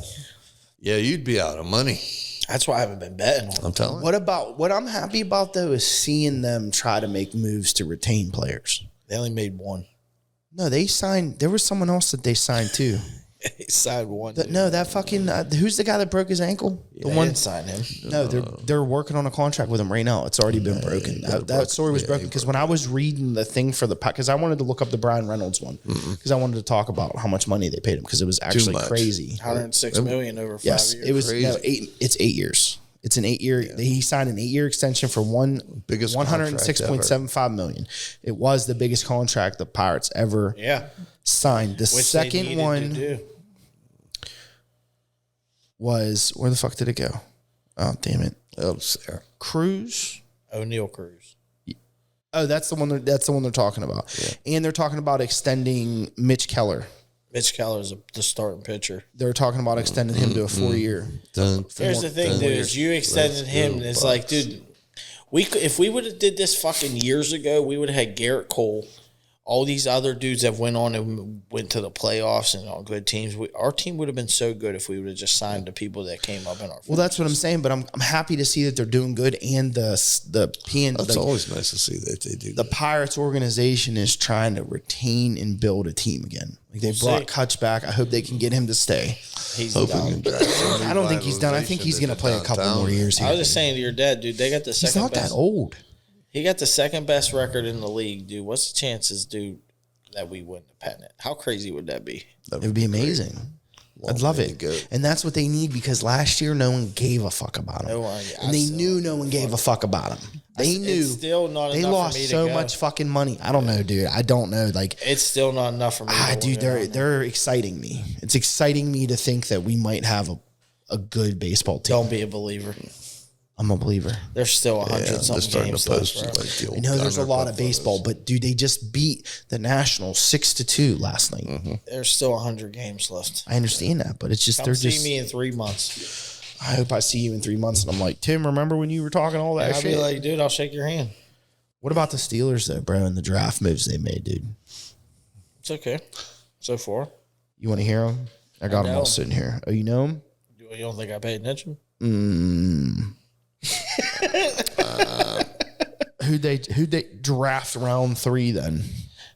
Yeah, you'd be out of money. That's why I haven't been betting on I'm telling you. What I'm happy about though is seeing them try to make moves to retain players. They only made one. No, they signed. There was someone else that they signed too. He signed one. No, that fucking who's the guy that broke his ankle? The one signed him. No, they're working on a contract with him right now. It's already been broken. That story was broken because when I was reading the thing for the because I wanted to look up the Brian Reynolds one because I wanted to talk about how much money they paid him because it was actually much. crazy. 106 million over 5 Yes, years. it was Crazy. It's 8 years. It's an 8 year. He signed an 8 year extension for Biggest $106.75 million. It was the biggest contract the Pirates ever Yeah. signed. The Which they second needed to one, do. was, where the fuck did it go? Oh, damn it. That was there. Cruz. O'Neal Cruz. Oh, that's the one. That's the one they're talking about. Yeah. And they're talking about extending Mitch Keller. Mitch Keller's the starting pitcher. They're talking about extending him to a 4-year. Here's the thing, dude. Is you extended him, and it's like, dude, if we would have did this fucking years ago, we would have had Garrett Cole, all these other dudes that went on and went to the playoffs and on good teams. Our team would have been so good if we would have just signed the people that came up in our. Well, that's what I'm saying. But I'm happy to see that they're doing good, and the PN. It's always nice to see that they do. The Pirates organization is trying to retain and build a team again. Like they brought Kutch back. I hope they can get him to stay. He's done. I don't think he's done. I think he's going to play a couple more years here. I was just saying to your dad, dude, they got the second. He's not that old. He got the second best record in the league, dude. What's the chances, dude, that we win the pennant? How crazy would that be? It would be amazing. I'd love it. And that's what they need because last year no one gave a fuck about him. And they knew no one gave a fuck about him. They knew. It's still not they enough lost for me to so go. much fucking money. I don't know, dude. I don't know. Like it's still not enough for me. Dude, they're exciting me. It's exciting me to think that we might have a good baseball team. Don't be a believer. I'm a believer. There's still 100 something games left. I know there's a lot of baseball, but dude, they just beat the Nationals 6-2 last night. Mm-hmm. There's still 100 games left. I understand that, but it's just Come see me in 3 months. I hope I see you in 3 months, and I'm like, Tim, remember when you were talking all that I'll shit? be like, dude, I'll shake your hand. What about the Steelers though, bro? And the draft moves they made, dude. It's okay. So far, you want to hear them? I got them all sitting here. Oh, you know them? You don't think I paid attention? Who'd they draft round 3 then?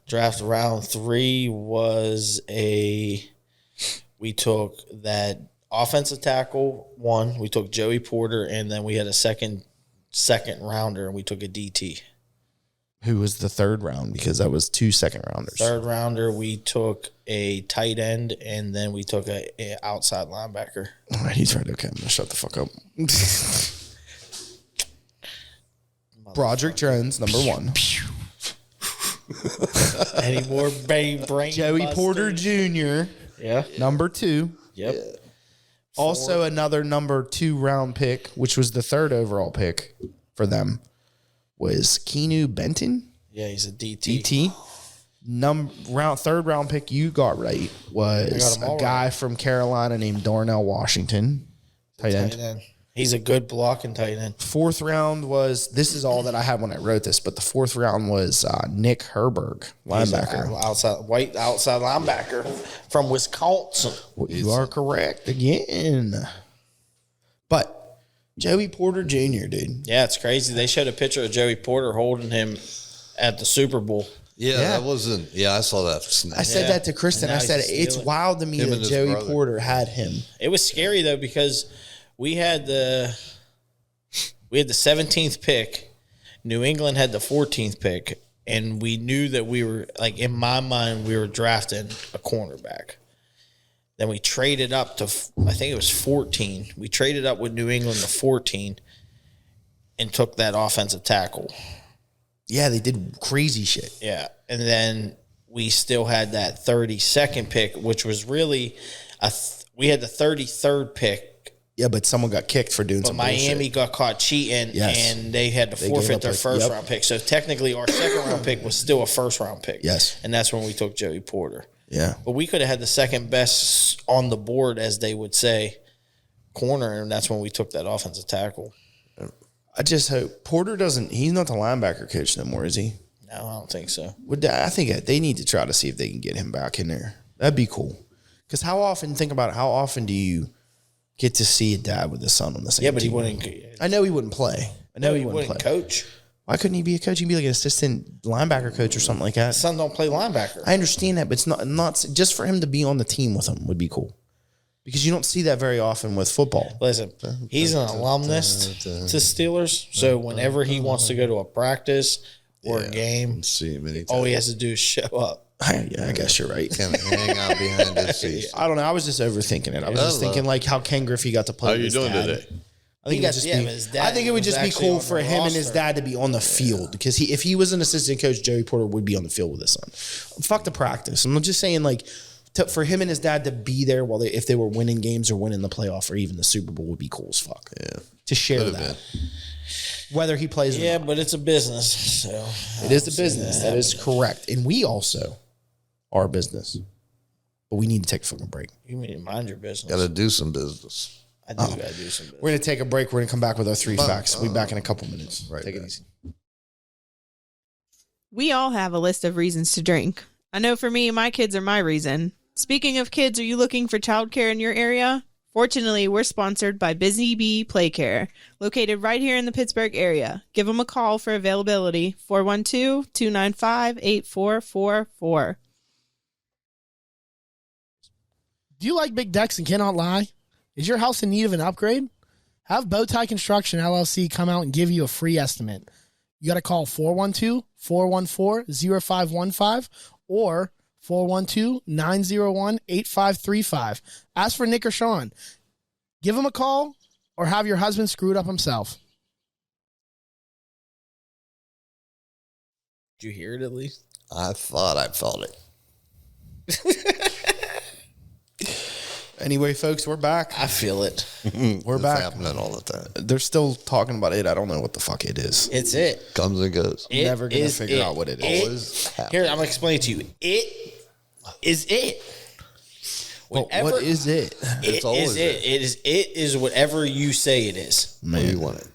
Draft round 3 was we took that offensive tackle 1. We took Joey Porter, and then we had a second rounder, and we took a DT. Who was the third round? Because that was 2 second rounders. Third rounder, we took a tight end, and then we took a outside linebacker. All right, he's right. Okay, I'm gonna shut the fuck up. Broderick Jones, number 1. Any more brain? Joey Porter Jr. Yeah. Number 2. Yep. Yeah. Also another number 2 round pick, which was the 3rd overall pick for them, was Keanu Benton. Yeah, he's a DT. Third round pick you got right was a guy from Carolina named Darnell Washington. Tight end. He's a good blocking tight end. 4th round was, this is all that I had when I wrote this, but the 4th round was Nick Herberg, linebacker. White outside linebacker from Wisconsin. Well, you are correct again. But Joey Porter Jr., dude. Yeah, it's crazy. They showed a picture of Joey Porter holding him at the Super Bowl. Yeah, that wasn't. Yeah, I saw that. I said that to Kristen. I said it's wild to me that Joey Porter had him. It was scary though because we had the 17th pick. New England had the 14th pick, and we knew that we were like in my mind we were drafting a cornerback. Then we traded up to I think it was 14. We traded up with New England to 14 and took that offensive tackle. Yeah, they did crazy shit. Yeah. And then we still had that 32nd pick, which was really we had the 33rd pick. Yeah, but someone got kicked for doing something. Miami got caught cheating, and they had to forfeit their first round pick. So technically, our second round pick was still a first round pick. Yes. And that's when we took Joey Porter. Yeah. But we could have had the second best on the board, as they would say, corner, and that's when we took that offensive tackle. I just hope Porter he's not the linebacker coach no more, is he? No, I don't think so. I think they need to try to see if they can get him back in there. That'd be cool. Because how often do you get to see a dad with a son on the same team? Yeah, but he wouldn't. I know he wouldn't play. He wouldn't coach. Why couldn't he be a coach? He'd be like an assistant linebacker coach or something like that. His son don't play linebacker. I understand that, but it's not just for him to be on the team with him would be cool. Because you don't see that very often with football. Listen, he's an alumnus to Steelers, so whenever he wants to go to a practice or a game, all he has to do is show up. Yeah, I guess you're right. Kind of hang out behind the seats. I don't know. I was just overthinking it. I was just thinking like how Ken Griffey got to play. How are you doing today? I think it would just be cool for him and his dad to be on the field because if he was an assistant coach, Joey Porter would be on the field with his son. Fuck the practice. I'm just saying like for him and his dad to be there while if they were winning games or winning the playoff or even the Super Bowl would be cool as fuck. Yeah. To share that. Whether he plays or not. but it's a business. So It is a business. That is correct. And we also are a business. But we need to take a fucking break. You need to mind your business. Got to do some business. I do got to do some business. We're going to take a break. We're going to come back with our 3 facts. We'll be back in a couple minutes. Right Take it back. easy. We all have a list of reasons to drink. I know for me, my kids are my reason. Speaking of kids, are you looking for childcare in your area? Fortunately, we're sponsored by Busy Bee Playcare, located right here in the Pittsburgh area. Give them a call for availability, 412-295-8444. Do you like big decks and cannot lie? Is your house in need of an upgrade? Have Bowtie Construction LLC come out and give you a free estimate. You got to call 412-414-0515 or 412-901-8535. Ask for Nick or Sean. Give them a call or have your husband screwed up himself. Did you hear it at least? I thought I felt it. Anyway, folks, we're back. I feel it. We're It's back. happening all the time. They're still talking about it. I don't know what the fuck it is. It's it. Comes and goes. It Never gonna is figure it. out what it It- Always happens. Here, I'm going to explain it to you. It is it. But what is it? It's always it. It is whatever you say it is. What do you want it?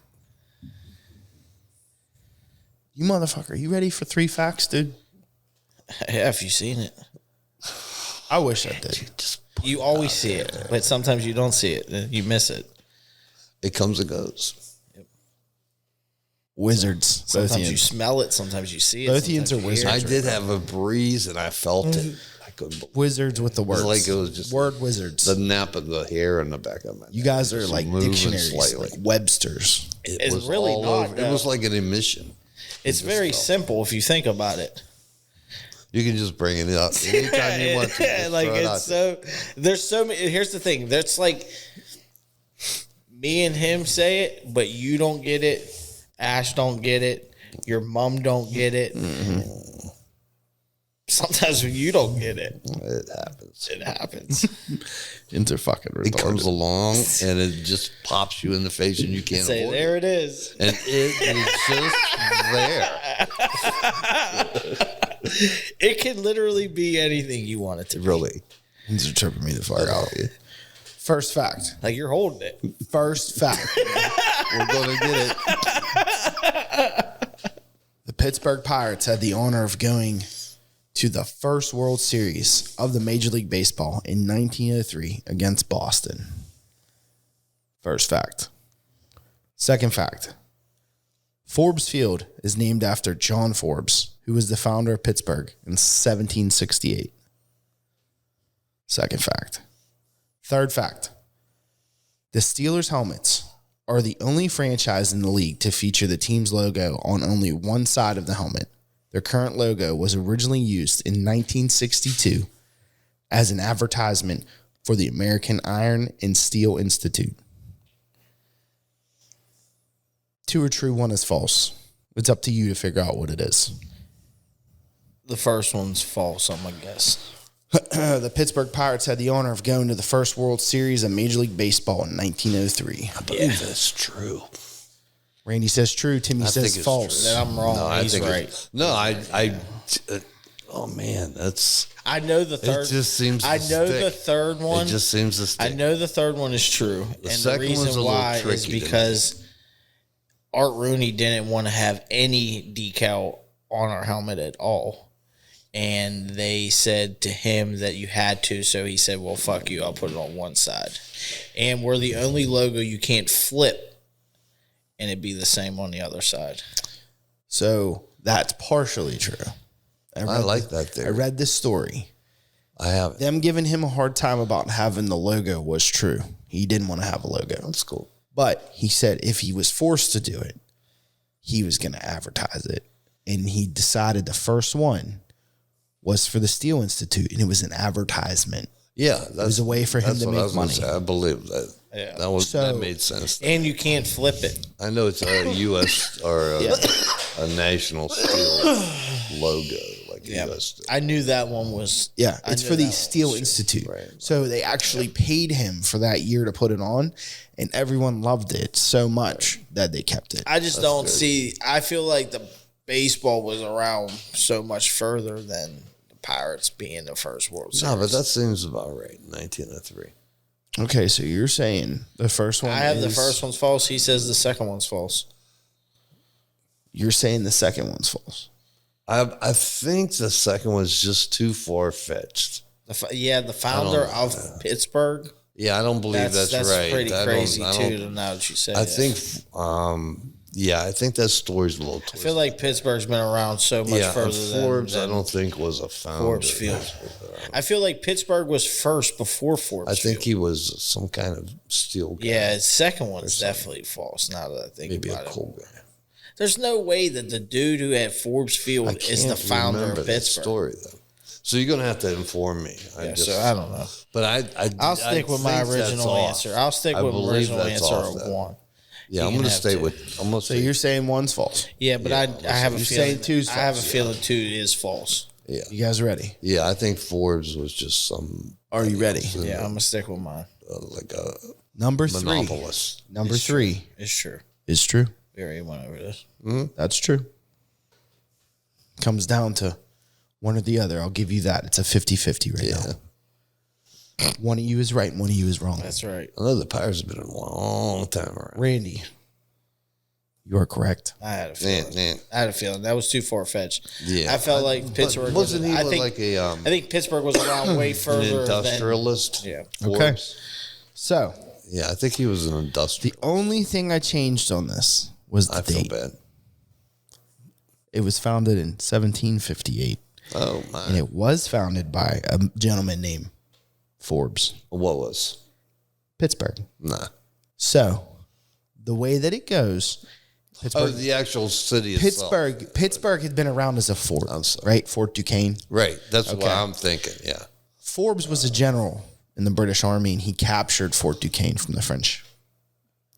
You motherfucker. You ready for 3 facts, dude? Yeah, if you've seen it. I wish I did. You always see it, but sometimes you don't see it. You miss it. It comes and goes. Wizards. Both Sometimes you Ians. smell it. Sometimes you see it. Both Ians sometimes are you hear wizards. it. I did have a breeze and I felt it. I couldn't believe Wizards with the words. like it was just word wizards. the nap of the hair in the back of my neck. You guys are Just like moving dictionaries, slightly. like Webster's. It It's was really all not, over. It was though. like an emission. It's very simple if you think about it. You can just bring it up anytime you want to. Just Like throw it out it's there. so. There's so many. Here's the thing. There's like me and him say it, but you don't get it. Ash don't get it. Your mom don't get it. Mm-hmm. Sometimes when you don't get it, It happens. it happens. Into fucking It comes retarded. along and it just pops you in the face and you can't Say avoid there it. it is. And it is just there. It can literally be anything you want it to be. Really. These are tripping me the fuck out. First fact. Like you're holding it. First fact. We're going to get it. The Pittsburgh Pirates had the honor of going to the first World Series of the Major League Baseball in 1903 against Boston. First fact. Second fact. Forbes Field is named after John Forbes, who was the founder of Pittsburgh in 1768. Second fact. Third fact. The Steelers helmets are the only franchise in the league to feature the team's logo on only one side of the helmet. Their current logo was originally used in 1962 as an advertisement for the American Iron and Steel Institute. 2 are true, 1 is false. It's up to you to figure out what it is. The first one's false, I'm gonna guess. The Pittsburgh Pirates had the honor of going to the first World Series of Major League Baseball in 1903. I believe that's true. Randy says true. Timmy I think says it's false. Then I'm wrong. I He's think right. it's- oh man, that's, I know the third. it just seems to I know the stick. third one. It just seems to stick. I know the third one is true, and the second one's a reason little why is tricky to me. because Art Rooney didn't want to have any decal on our helmet at all, and they said to him that you had to. So he said, "Well, fuck you. I'll put it on one side." And we're the only logo you can't flip, and it'd be the same on the other side. So that's partially true. I read like this- that theory. I read this story. I have it. Them giving him a hard time about having the logo was true. He didn't want to have a logo. That's cool. But he said if he was forced to do it, he was going to advertise it. And he decided the first one was for the Steel Institute, and it was an advertisement. Yeah, that's, was a way for him that's to what make I was gonna money. say. I believe that. Yeah. That made sense. And you can't flip it. I know it's a U.S. or a national steel logo. Like the Yeah, U.S. did. I knew that one was. Yeah, I it's knew for the that one Steel was- Institute. Right. So they actually paid him for that year to put it on, and everyone loved it so much that they kept it. I just don't see. I feel like the baseball was around so much further than the Pirates being the first World Series. No, but that seems about right. 1903. Okay, so you're saying the first one I have the is- first one's false. He says the second one's false. You're saying the second one's false. I think the second one's just too far fetched. The founder of Pittsburgh. Yeah, I don't believe that's right. pretty I don't- crazy I too. don't- Now that you say, I that. think, I think that story's a little twisted. I feel like Pittsburgh's been around so much yeah, further and than Forbes, I than don't think was a founder. Forbes Field. I feel like Pittsburgh was first before Forbes. I think Field. he was some kind of steel guy. Yeah, his second one's definitely false. Now that I think Maybe about a it, cool guy. there's no way that the dude who had Forbes Field is the Can't founder remember of that Pittsburgh. story though. So you're gonna have to inform me. So I don't know. But I'll stick with my think that's original off. answer. I'll stick I with my believe original that's answer off of then. one. Yeah, You I'm can gonna have stay two. with. I'm gonna So stay. you're saying one's false. Yeah, but I have a You're feeling saying two's I have a false. feeling two is false. Yeah, You guys ready? yeah. I think Forbes was just some Are you ready? Yeah, I'm gonna stick with mine. like a Number three. monopolist. Number three It's true. is true. We already went over this. That's true. Comes down to one or the other. I'll give you that. It's a 50-50 right Yeah, now. One of you is right and one of you is wrong. That's right. I know the Pirates have been a long time around. Randy, you are correct. I had a feeling. Man, I had a feeling that was too far fetched. yeah. I felt like Pittsburgh wasn't he I with think, like a I think Pittsburgh was around way an further industrialist? than. Yeah. Forbes? Okay. So Yeah, I think he was an the industrial. only thing I changed on this was the I feel date. bad. It was founded in 1758, Oh my! and it was founded by a gentleman named Forbes, What was? Pittsburgh. Nah. So the way that it goes, Oh, Pittsburgh, the actual city itself. Pittsburgh had been around as a fort, I'm sorry. right? Fort Duquesne. Right. That's what Okay. I'm thinking. Yeah. Forbes was a general in the British Army, and he captured Fort Duquesne from the French.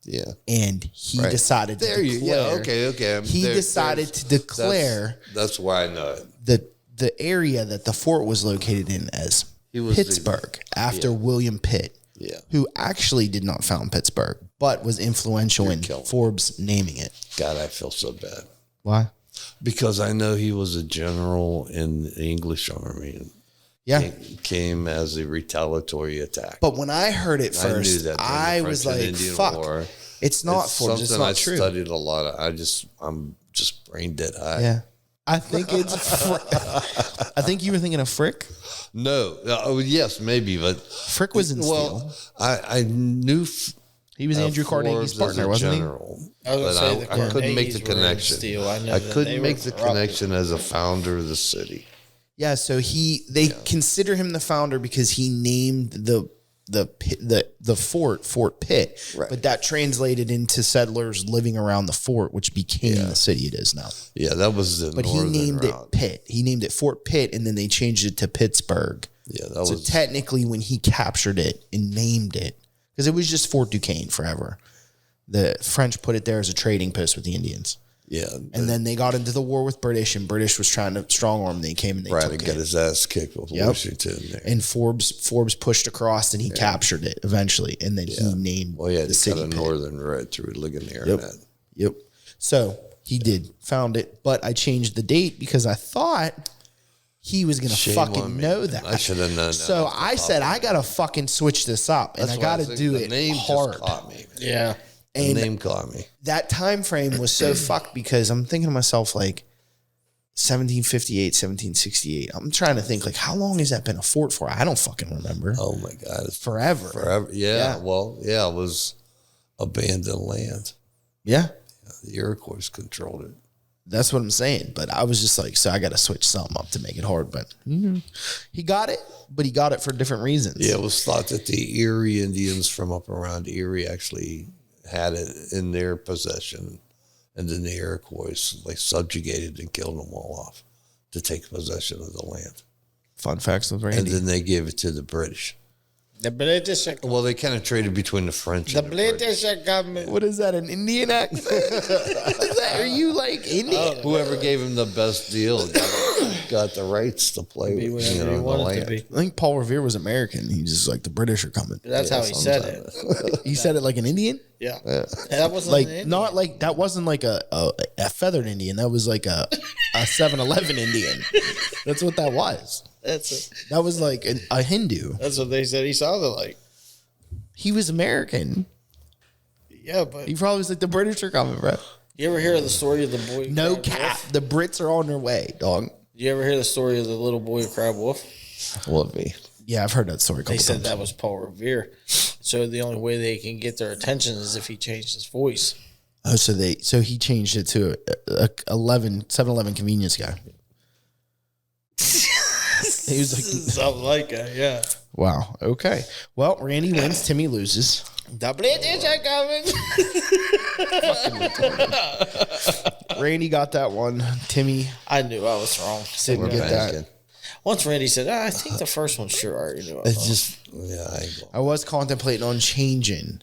Yeah. And he Right. decided to There you declare. yeah, okay. He decided to declare That's why I know it. the area that the fort was located in as He was the- Pittsburgh after William Pitt, Yeah. who actually did not found Pittsburgh, but was influential in killing me. Forbes naming it. God, I feel so bad. Why? Because I know he was a general in the English army. Yeah. Came as a retaliatory attack. But when I heard it I knew first, that during the I was French and like, Indian fuck. War. It's not Forbes. It's something not I true. studied a lot of. I'm just brain dead high. Yeah. I think it's. I think you were thinking of Frick. No. Oh, yes, maybe, but Frick was in well, Steel. I knew He was Andrew Carnegie's Forbes as partner, a wasn't general, I was but gonna say the I couldn't make the Carnegies were in connection. Steel. I know I that they couldn't were make the corrupted. connection as a founder of the city. he? Yeah. So they consider him the founder because he named the Fort Pitt, Right. but that translated into settlers living around the fort, which became the city it is now. Yeah, that was the But he northern named route. it Pitt. He named it Fort Pitt, and then they changed it to Pittsburgh. Yeah, that So was technically, when he captured it and named it, because it was just Fort Duquesne forever, the French put it there as a trading post with the Indians. yeah. And then they got into the war with British, and British was trying to strong arm. They came and they Brad took to it. get his ass kicked with Yep. Washington there. And Forbes pushed across, and he captured it eventually, and then he named Well, yeah, the they city cut a Pitt. northern red through Ligonier. Yep. And that. Yep. So he did found it, but I changed the date because I thought he was gonna Shame fucking on me, know man. that. I should have known that So off the I top said of I gotta fucking switch this up, and I why gotta think do the it name hard. Just caught me. Man. Yeah. The And name caught me. that time frame was so fucked because I'm thinking to myself like 1758, 1768. I'm trying to think like how long has that been a fort for? I don't fucking remember. Oh my God, it's Forever. forever. Yeah, Yeah. well, yeah, it was abandoned land. Yeah. The Iroquois controlled it. That's what I'm saying. But I was just like, so I got to switch something up to make it hard. But he got it, but he got it for different reasons. Yeah, it was thought that the Erie Indians from up around Erie actually had it in their possession, and then the Iroquois like subjugated and killed them all off to take possession of the land, Fun facts with and Randy. then they gave it to the British. The British, Well, they kind of traded between the French the and the British. British government. What is that? An Indian accent? Are you like Indian? Whoever gave him the best deal. got the rights to play Be with, whatever you the want it to land. be. I think Paul Revere was American. He just like the British are coming. That's how he said it. He said it like an Indian, Yeah. That wasn't like an Indian. not like that wasn't like a feathered Indian. That was like a 7-Eleven Indian. That's what that was. That was like a Hindu. That's what they said he sounded like. He was American. Yeah, but He probably was like the British are coming, bro. you ever hear the story of the boy? who No cried cap. wolf? The Brits are on their way, dog. You ever hear the story of the little boy who cried wolf? Would be. Yeah, I've heard that story a couple They said times. that was Paul Revere. So the only way they can get their attention is if he changed his voice. Oh, so he changed it to a 7-Eleven convenience guy. He was like, Something like that, yeah. wow, okay. Well, Randy wins, Timmy loses. The British are coming. Randy got that one. Timmy I knew I was wrong. didn't We're get that. banking. Once Randy said, I think the first one sure I already knew. I was It's wrong. just Yeah, I ain't going. I was contemplating on changing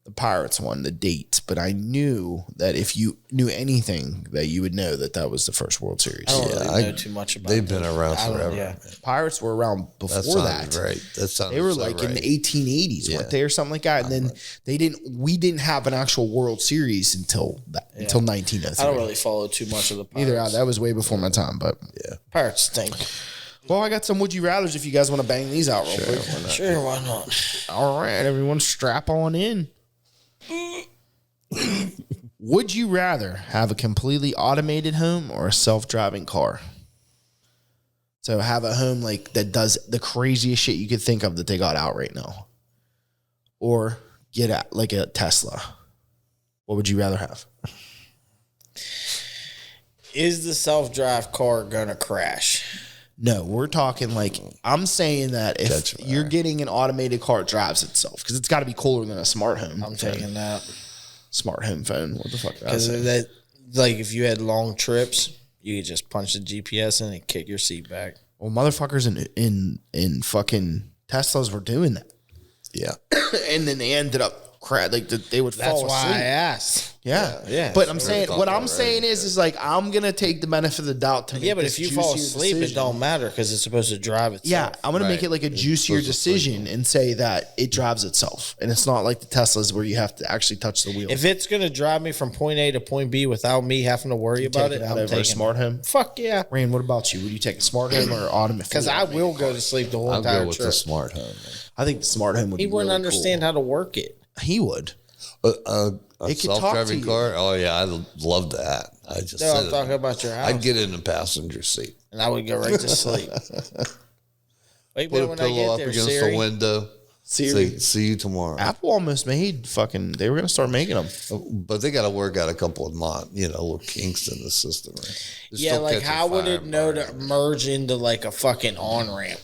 the Pirates one, the date, but I knew that if you knew anything, that you would know that was the first World Series. I don't really I- know too much about They've them. been around I don't- forever. yeah. Man. Pirates were around That before sounded that. right. That sounded They were so like in right. the 1880s, Yeah. weren't they, or something like that? And then we didn't have an actual World Series until 1903. I don't really follow too much of the Pirates. Neither. That was way before my time, but Pirates stink. well, I got some would you rather's if you guys want to bang these out real quick. Sure, why not? All right, everyone, strap on in. Would you rather have a completely automated home or a self-driving car? So have a home like that does the craziest shit you could think of that they got out right now, or get like a Tesla. What would you rather have? Is the self-drive car gonna crash? No, we're talking like I'm saying that if That's you're getting an automated car, it drives itself because it's got to be cooler than a smart home. I'm taking that Smart home phone. What the fuck? did I because say? that, like, if you had long trips, you could just punch the GPS in and kick your seat back. Well, motherfuckers in fucking Teslas were doing that, Yeah. and then they ended up they would That's fall why asleep. I asked. Yeah. But I'm saying what I'm saying is like I'm gonna take the benefit of the doubt to make Yeah, but this if you fall juicier asleep, decision. it don't matter because it's supposed to drive itself. Yeah, I'm gonna make Right. it like a juicier supposed to sleep. decision and say that it drives itself, and it's not like the Teslas where you have to actually touch the wheel. If it's gonna drive me from point A to point B without me having to worry about Take it, out I'm over taking a smart home. Fuck yeah, Rain, what about you? Would you take a smart home or automatic? because I will go to sleep the whole I'll entire go with trip. the smart home. I think the smart home would. He be wouldn't really understand how to work it. Cool. He would. A It could talk to self-driving you. car? Oh, yeah. I love that. I just No, said I'm it. talking about your house. I'd get in the passenger seat. and I would go right to sleep. Wait, Put a when I pillow get up there, against Siri. the window. Siri. See you tomorrow. Apple almost made fucking. They were gonna start making them. But they got to work out a couple of little kinks in the system. Right? They Yeah, still like catch a how would fire it know burn. to merge into like a fucking on ramp?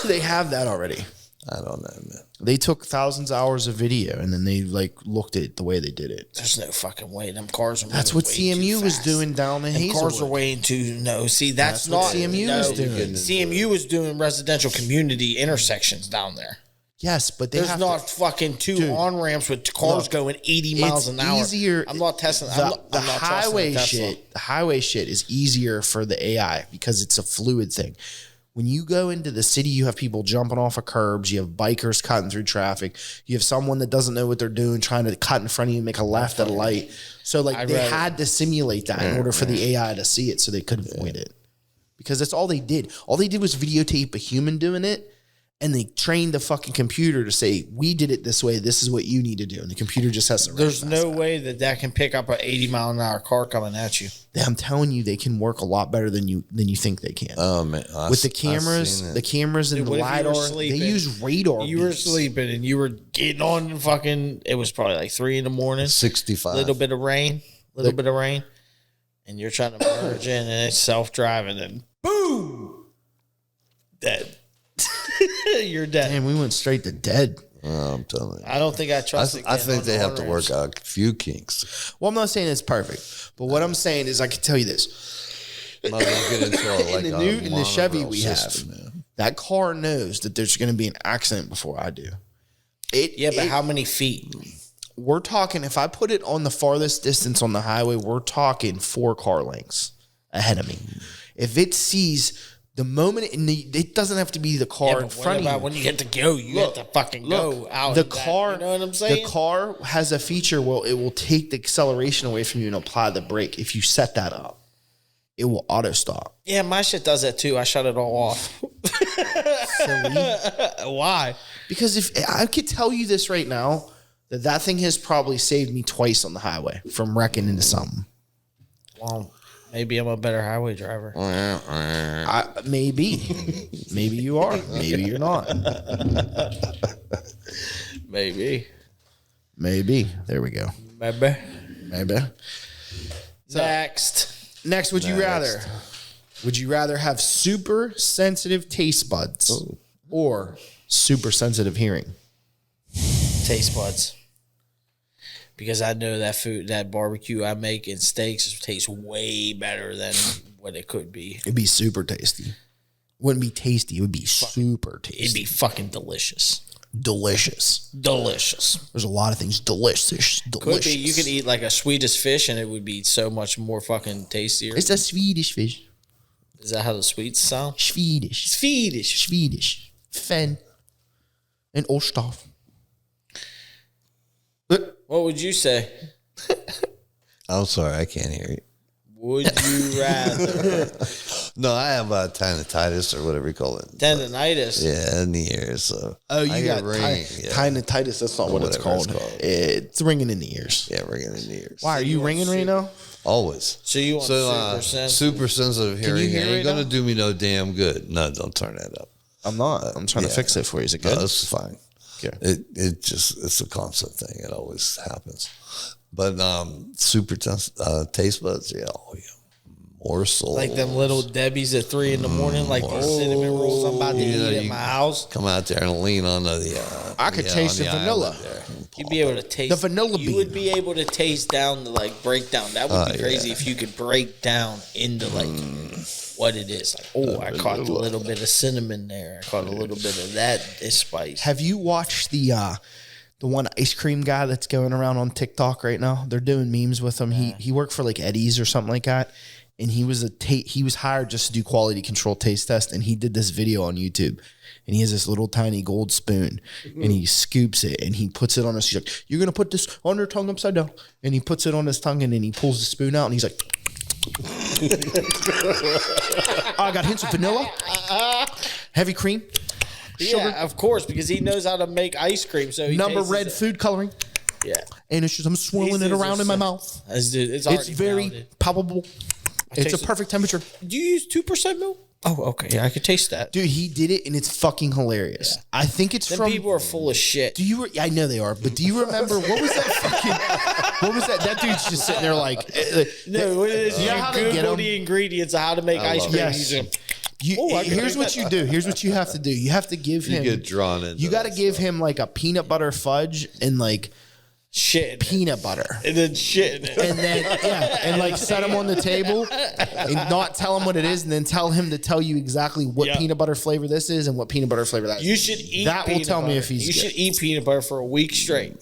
They have that already. I don't know, man. They took thousands of hours of video and then they like looked at it the way they did it. There's no fucking way. Them cars are. That's moving what way too CMU was fast. doing down in Them cars are Hazelwood. way too See, that's, That's not what CMU was doing. CMU was doing residential community intersections down there. Yes, but they There's have not to, fucking two Dude, on ramps with cars look, going 80 miles it's an hour. easier. I'm not testing. The, I'm not, the I'm not highway trusting a Tesla. shit. The highway shit is easier for the AI because it's a fluid thing. When you go into the city, you have people jumping off of curbs. You have bikers cutting through traffic. You have someone that doesn't know what they're doing, trying to cut in front of you and make a left at a light. So like they had to simulate that in order for the AI to see it so they could avoid it. Because that's all they did. All they did was videotape a human doing it. And they trained the fucking computer to say, we did it this way. This is what you need to do. And the computer just has to. There's recognize no way that can pick up an 80 mile an hour car coming at you. that. I'm telling you, they can work a lot better than you think they can. Oh, man. With the cameras, and Dude, the what if you were lidar, they sleeping? use radar. You were beams. sleeping and you were getting on and fucking. It was probably like 3 a.m. 65. Little bit of rain, and you're trying to merge in, and it's self-driving, and boom, dead. You're dead. Damn, we went straight to dead. Oh, I'm telling you. I don't think I trust it. I think getting they on have to on-ramps. work out a few kinks. Well, I'm not saying it's perfect, but what I'm saying is I can tell you this. Might as well get into like in the Chevy monorail we system, have, man. that car knows that there's going to be an accident before I do. Yeah, but how many feet? We're talking, if I put it on the farthest distance on the highway, we're talking 4 car lengths ahead of me. if it sees the moment, it doesn't have to be the car in front of you. When you get to go, you have to fucking go out. The of that, car, you know what I'm saying? The car has a feature where it will take the acceleration away from you and apply the brake. If you set that up, it will auto stop. Yeah, my shit does that too. I shut it all off. Why? Because if I could tell you this right now, that thing has probably saved me twice on the highway from wrecking into something. Well, maybe I'm a better highway driver. Maybe. Maybe you are. Maybe you're not. Maybe. There we go. Maybe. So, Next, would you rather? Would you rather have super sensitive taste buds or super sensitive hearing? taste buds. Because I know that food, that barbecue I make and steaks tastes way better than what it could be. It'd be super tasty. Wouldn't be tasty. It would be super tasty. It'd be fucking delicious. Delicious. There's a lot of things delicious. Could be. You could eat like a Swedish fish and it would be so much more fucking tastier. It's a Swedish fish. Is that how the Swedes sound? Swedish. Fen. And Osthoff. What would you say? I'm sorry, I can't hear you. Would you rather? No, I have tinnitus or whatever you call it. Tendonitis. Yeah, in the ears. So You got tinnitus. That's not what it's called. It's ringing in the ears. Yeah, ringing in the ears. Why are you ringing right now? Always. So you want super sensitive hearing? you hear ain't it gonna now? do me no damn good. No, don't turn that up. I'm not. I'm trying to fix it for you. Is it good? No, it's fine. Okay. It's a constant thing. It always happens. But taste buds, morsel. like them little Debbie's at 3 a.m, like the cinnamon rolls I'm about to eat at my house. Come out there and lean on the. I could taste the vanilla. You'd be able to taste The vanilla You bean. would be able to taste down the break down. That would be crazy if you could break down into what it is. Like, I caught a little bit of cinnamon there. I caught a little bit of that spice. Have you watched the one ice cream guy that's going around on TikTok right now? They're doing memes with him. He worked for like Eddie's or something like that, and he was hired just to do quality control taste test, and he did this video on YouTube. And he has this little tiny gold spoon, and he scoops it, and he puts it on his. He's like, "You're gonna put this on your tongue upside down," and he puts it on his tongue, and then he pulls the spoon out, and he's like, "I got hints of vanilla, heavy cream, sugar, Yeah, of course, because he knows how to make ice cream. So he number tastes red it. food coloring, Yeah, and it's just I'm swirling it around in my mouth. It's It's very palpable. It's a taste it. perfect temperature." Do you use 2% milk? Oh, okay. Yeah, I could taste that. Dude, he did it, and it's fucking hilarious. I think it's Them from. people are full of shit. I know they are, but do you remember what was that fucking? What was that? That dude's just sitting there like. No, what it is, You know you how they get Google 'em? the ingredients of how to make ice cream. Yes. Here's what you do. Here's what you have to do. You have to give him. You get drawn into. You got to give him like a peanut butter fudge and like Shit. peanut butter. And then shit. in it. And then and like set him on the table and not tell him what it is, and then tell him to tell you exactly what Yeah. peanut butter flavor this is and what peanut butter flavor that is. You should eat That will peanut tell me butter. if he's You good. should eat peanut butter for a week straight.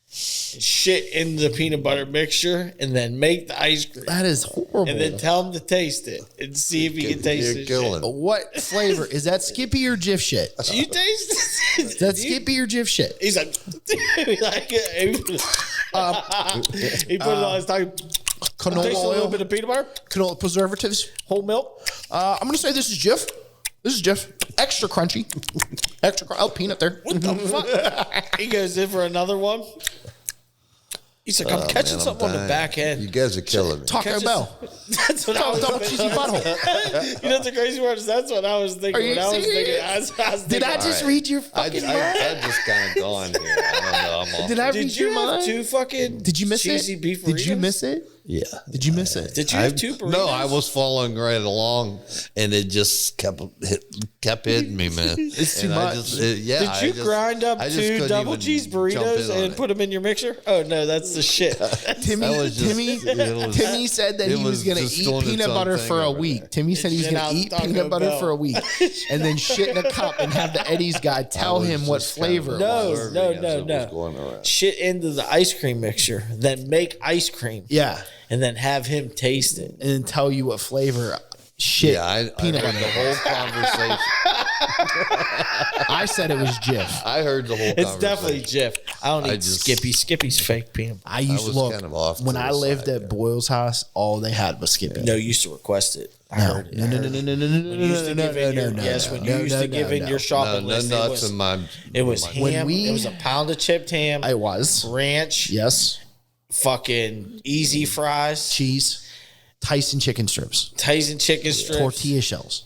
Shit in the peanut butter mixture and then make the ice cream. That is horrible. And then tell him to taste it and see if he can taste You're it. killing. What flavor is that? Skippy or Jif shit? You taste it? That's Skippy or Jif shit. He's like, he put it on his tongue. Canola Taste a little oil, bit of peanut butter, canola preservatives. whole milk. I'm gonna say this is Jif. This is Jif. Extra crunchy. Oh, peanut there. What the fuck? He goes in for another one. He's like, I'm catching something on the back end. You guys are killing me. Taco Bell. That's what I was Double thinking. cheesy butthole. You know what's the crazy part is that's what I was thinking. Are you when I was serious? thinking, I was Did I thinking, just read your I fucking mind? just kind of gone here. I don't know. I'm off. Did I read Did your you have mind? two fucking Did you miss cheesy it? beef Did you burritos? miss it? Yeah. Did you miss it? Did you have two burritos? No, I was following right along, and it just kept hitting me, man. It's too And much. Did you grind up two double cheese burritos and put them in your mixer? Oh no, that's the shit. Timmy said that he was going to just eat doing its peanut own butter thing for a over week. there. Timmy said he was Shit going out to eat Taco peanut butter Bell. for a week and then shit in a cup and have the Eddie's guy tell was him what just kind of flavor. No, observing no, as no, it was no. going around. Shit into the ice cream mixture, then make ice cream. Yeah. And then have him taste it. And then tell you what flavor. shit. Yeah, I peanut heard butter. the whole conversation. I said it was Jif. I heard the whole It's conversation. definitely Jif. I don't I eat just- Skippy. Skippy's fake peanut butter. I used was to look kind of off when to I the lived side at Boyle's house. All they had was Skippy. No, you used to request it. I no, heard it. no, I no, heard no, it. no, no, no, When you used to give in your when you used to give in your No, shopping no list, nuts in my. it was When ham. we- It was a pound of chipped ham, I was. ranch, Yes. fucking easy fries, Cheese. Tyson chicken strips. Tyson chicken strips, Tortilla shells.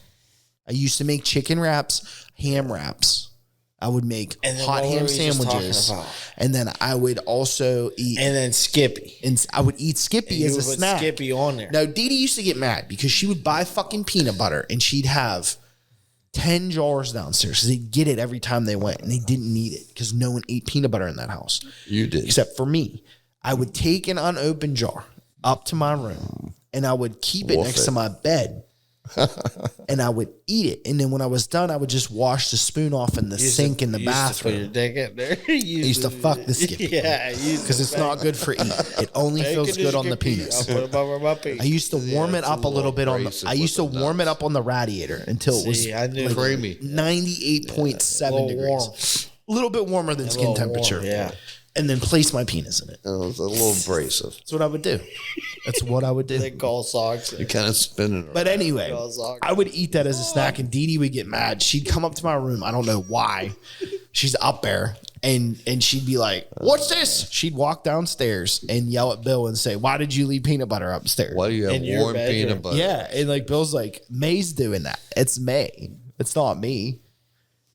I used to make chicken wraps, ham wraps. I would make And then hot what ham were we just sandwiches. talking about? And then I would also eat and then Skippy. and I would eat Skippy You as a would put snack. Skippy on there. Now, Dee Dee used to get mad because she would buy fucking peanut butter and she'd have 10 jars downstairs because they'd get it every time they went and they didn't need it because no one ate peanut butter in that house You did. except for me. I would take an unopened jar up to my room and I would keep it Wolf next it. to my bed and I would eat it. And then when I was done, I would just wash the spoon off in the sink in the You used to put your bathroom. dick in there. I used to fuck the Skippy. Yeah, Because it's not good for eating. It only feels good on the penis. I'll put it over my penis. I used to warm it it's a up a little little bit on the. abrasive I used to with the warm it nuts. up on the radiator until it was See, I knew Creamy. 98.7 little degrees. warm. A little bit warmer than skin little warm, temperature. yeah. And then place my penis in it. It was a little abrasive. That's what I would do. That's what I would They do. call socks. You kind of spinning around. But anyway, Goes I would eat that as a snack, and Dee Dee would get mad. She'd come up to my room. I don't know why. She's up there, and she'd be like, "What's this?" She'd walk downstairs and yell at Bill and say, "Why did you leave peanut butter upstairs?" Why do you have In your warm bedroom. peanut butter? Yeah, and like Bill's like, May's doing that. It's May. It's not me.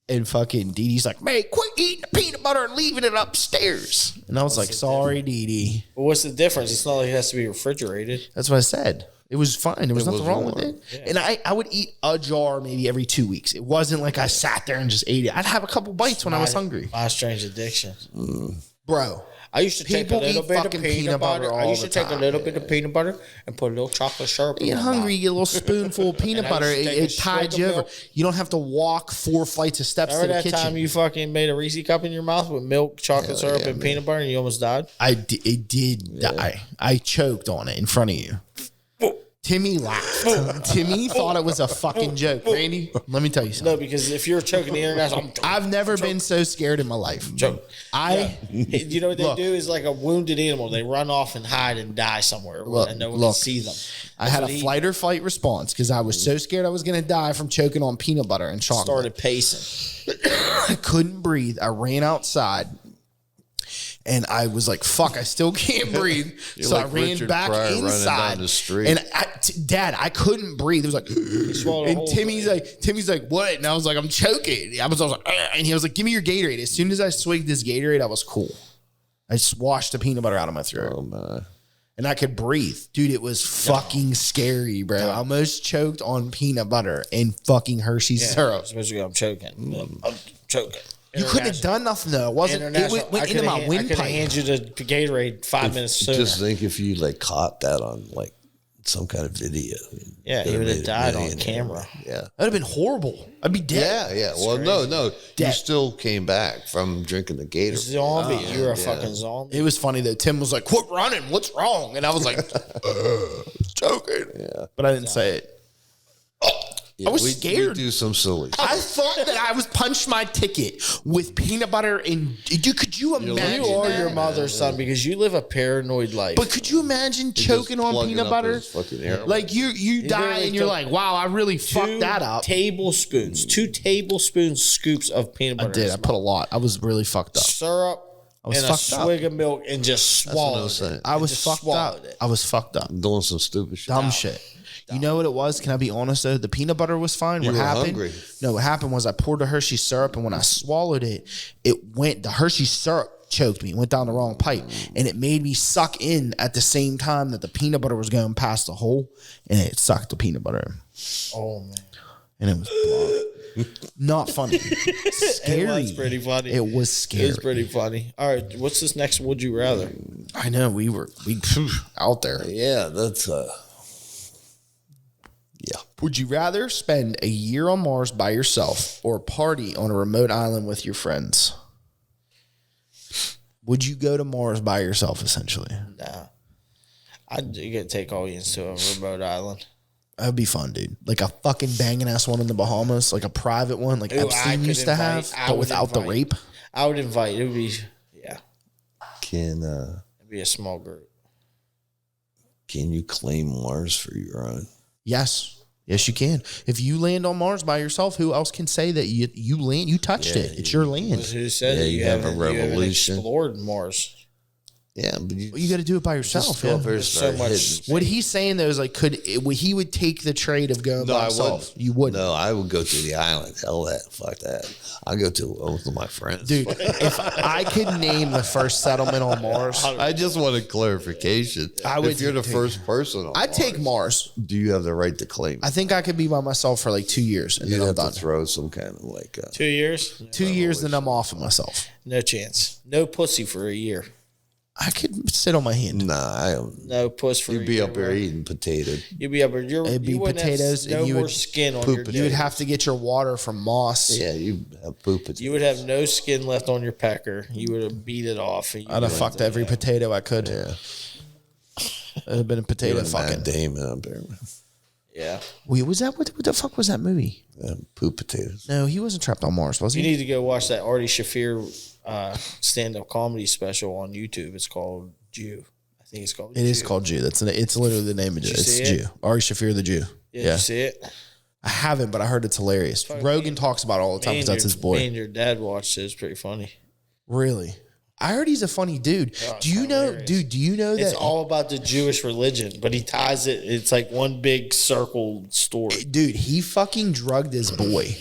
And fucking Dee Dee's like, May, quit eating the peanut butter and leaving it upstairs. And I was like, sorry, Dee Dee. But what's the difference? It's not like it has to be refrigerated. That's what I said. It was fine. There was It nothing was wrong with warm. it. And I would eat a jar maybe every 2 weeks. It wasn't like I sat there and just ate it. I'd have a couple bites when I was hungry. My strange addiction. Bro, I used to take a People little eat bit of fucking peanut peanut butter. butter I all used to the take a time. little bit of peanut butter and put a little chocolate syrup in you get my hungry, mouth. you get a little spoonful of peanut And I butter. used to take It a tied swig you of over. milk. You don't have to walk 4 flights of steps Remember to the that kitchen. time you fucking made a Reese cup in your mouth with milk, chocolate syrup, and peanut butter, and you almost died? It did die. I choked on it in front of you. Timmy laughed. Timmy thought it was a fucking joke. Randy, let me tell you No, something. because if you're choking the internet, I'm I've never been so scared in my life. choking. You know what they Look. do is like a wounded animal. They run off and hide and die somewhere, and no one can see them. I had a what he- flight or fight response because I was so scared I was going to die from choking on peanut butter and chocolate. Started pacing. I couldn't breathe. I ran outside. And I was like, "Fuck! I still can't breathe." So like I ran Richard back Pryor running inside. down the street. And Dad, I couldn't breathe. It was like, swallowed a and whole Timmy's like, "What?" And I was like, "I'm choking." I was like, and he was like, "Give me your Gatorade." As soon as I swigged this Gatorade, I was cool. I just washed the peanut butter out of my throat, Oh my! and I could breathe, dude. It was fucking scary, bro. I almost choked on peanut butter and fucking Hershey's syrup. Especially I'm choking. I'm choking. You couldn't have done nothing though. It wasn't. It International. went I into coulda my I could windpipe. hand you the Gatorade 5 minutes sooner. Just think if you like caught that on like some kind of video. Yeah, he Could've would have made a died on million. camera. Yeah. That'd have been horrible. I'd be dead. Yeah, yeah. Well, no. You Dead. still came back from drinking the Gator. Zombie. You're a fucking zombie. It was funny though. Tim was like, "Quit running! What's wrong?" And I was like, "Joking." Yeah. But I didn't say it. Yeah, I was we scared. do some silly. I thought that I was punched my ticket with peanut butter and dude, could you imagine? You are that? your mother's son because you live a paranoid life. But could you imagine Just choking on plugging peanut up butter? his fucking hair. Like you die literally and you're took like, "Wow, I really fucked that up." tablespoons, 2 tablespoons scoops of peanut I butter. did. I put a lot. I was really fucked up. syrup was and a fucked up. swig of milk and just That's what I swallowed was it. saying. I was just fucked up. swallowed it. I was fucked up. Doing some stupid shit. Dumb shit. You know what it was? Can I be honest though? The peanut butter was fine. You What were happened? hungry. No, what happened was I poured the Hershey syrup, and when I swallowed it, the Hershey syrup choked me. It went down the wrong pipe, and it made me suck in at the same time that the peanut butter was going past the hole, and it sucked the peanut butter in. Oh man, And it was not funny. Scary. it was pretty funny. It was scary. It was pretty funny. All right, what's this next? Would you rather? I know we out there. Yeah, that's yeah. Would you rather spend a year on Mars by yourself or party on a remote island with your friends? Would you go to Mars by yourself, essentially? Nah, you gotta take audience to a remote island. That would be fun, dude. Like a fucking banging ass one in the Bahamas, like a private one, like Epstein used to have, but without the rape. I would invite. It would be, Can it'd be a small group. can you claim Mars for your own? Yes, you can. If you land on Mars by yourself, who else can say that you land? You touched it. It's your land. Who said Yeah, that you have a you haven't revolution. explored Mars? Yeah, but You got to do it by yourself. Discover's so very much- hidden. What he's saying though is like, he would take the trade of going by I himself? wouldn't. You wouldn't. No, I would go to the island. Hell that. Fuck that. I'll go to with my friends. Dude, if I could name the first settlement on Mars, I just wanted clarification. I would if you're the take- first person on I'd take Mars. do you have the right to claim? I think I could be by myself for like 2 years and You'd then I'm have to done. throw some kind of 2 years? 2 years, then I'm off of myself. No chance. No pussy for a year. I could sit on my hand. Nah, I don't. No puss for a You'd be year. up there eating potato. You'd be up there. It'd be you wouldn't have potatoes no and you more would skin on poop your it. You would dick. have to get your water from moss. Yeah, you have poop it. You would have no skin left on your pecker. You would have beat it off. And you I'd have wouldn't fucked do every that. potato I could. Yeah. It'd have been a potato Matt fucking. Damon up there. Yeah. Wait, was that what the fuck was that movie? Poop potatoes. No, he wasn't trapped on Mars, was You he? need to go watch that Artie Shafir stand-up comedy special on YouTube. It's called Jew. I think it's called It is called Jew. It's literally the name of it. you It's see Jew. it? Ari Shafir the Jew. Yeah. Yeah. You see it? I haven't, but I heard it's hilarious. Rogan talks about it all the time because that's his Me boy. and your dad watched it. It's pretty funny. Really? I heard he's a funny dude. Do you know, hilarious. dude, do you know that? It's all about the Jewish religion, but he ties it. It's like one big circle story. Dude, he fucking drugged his boy.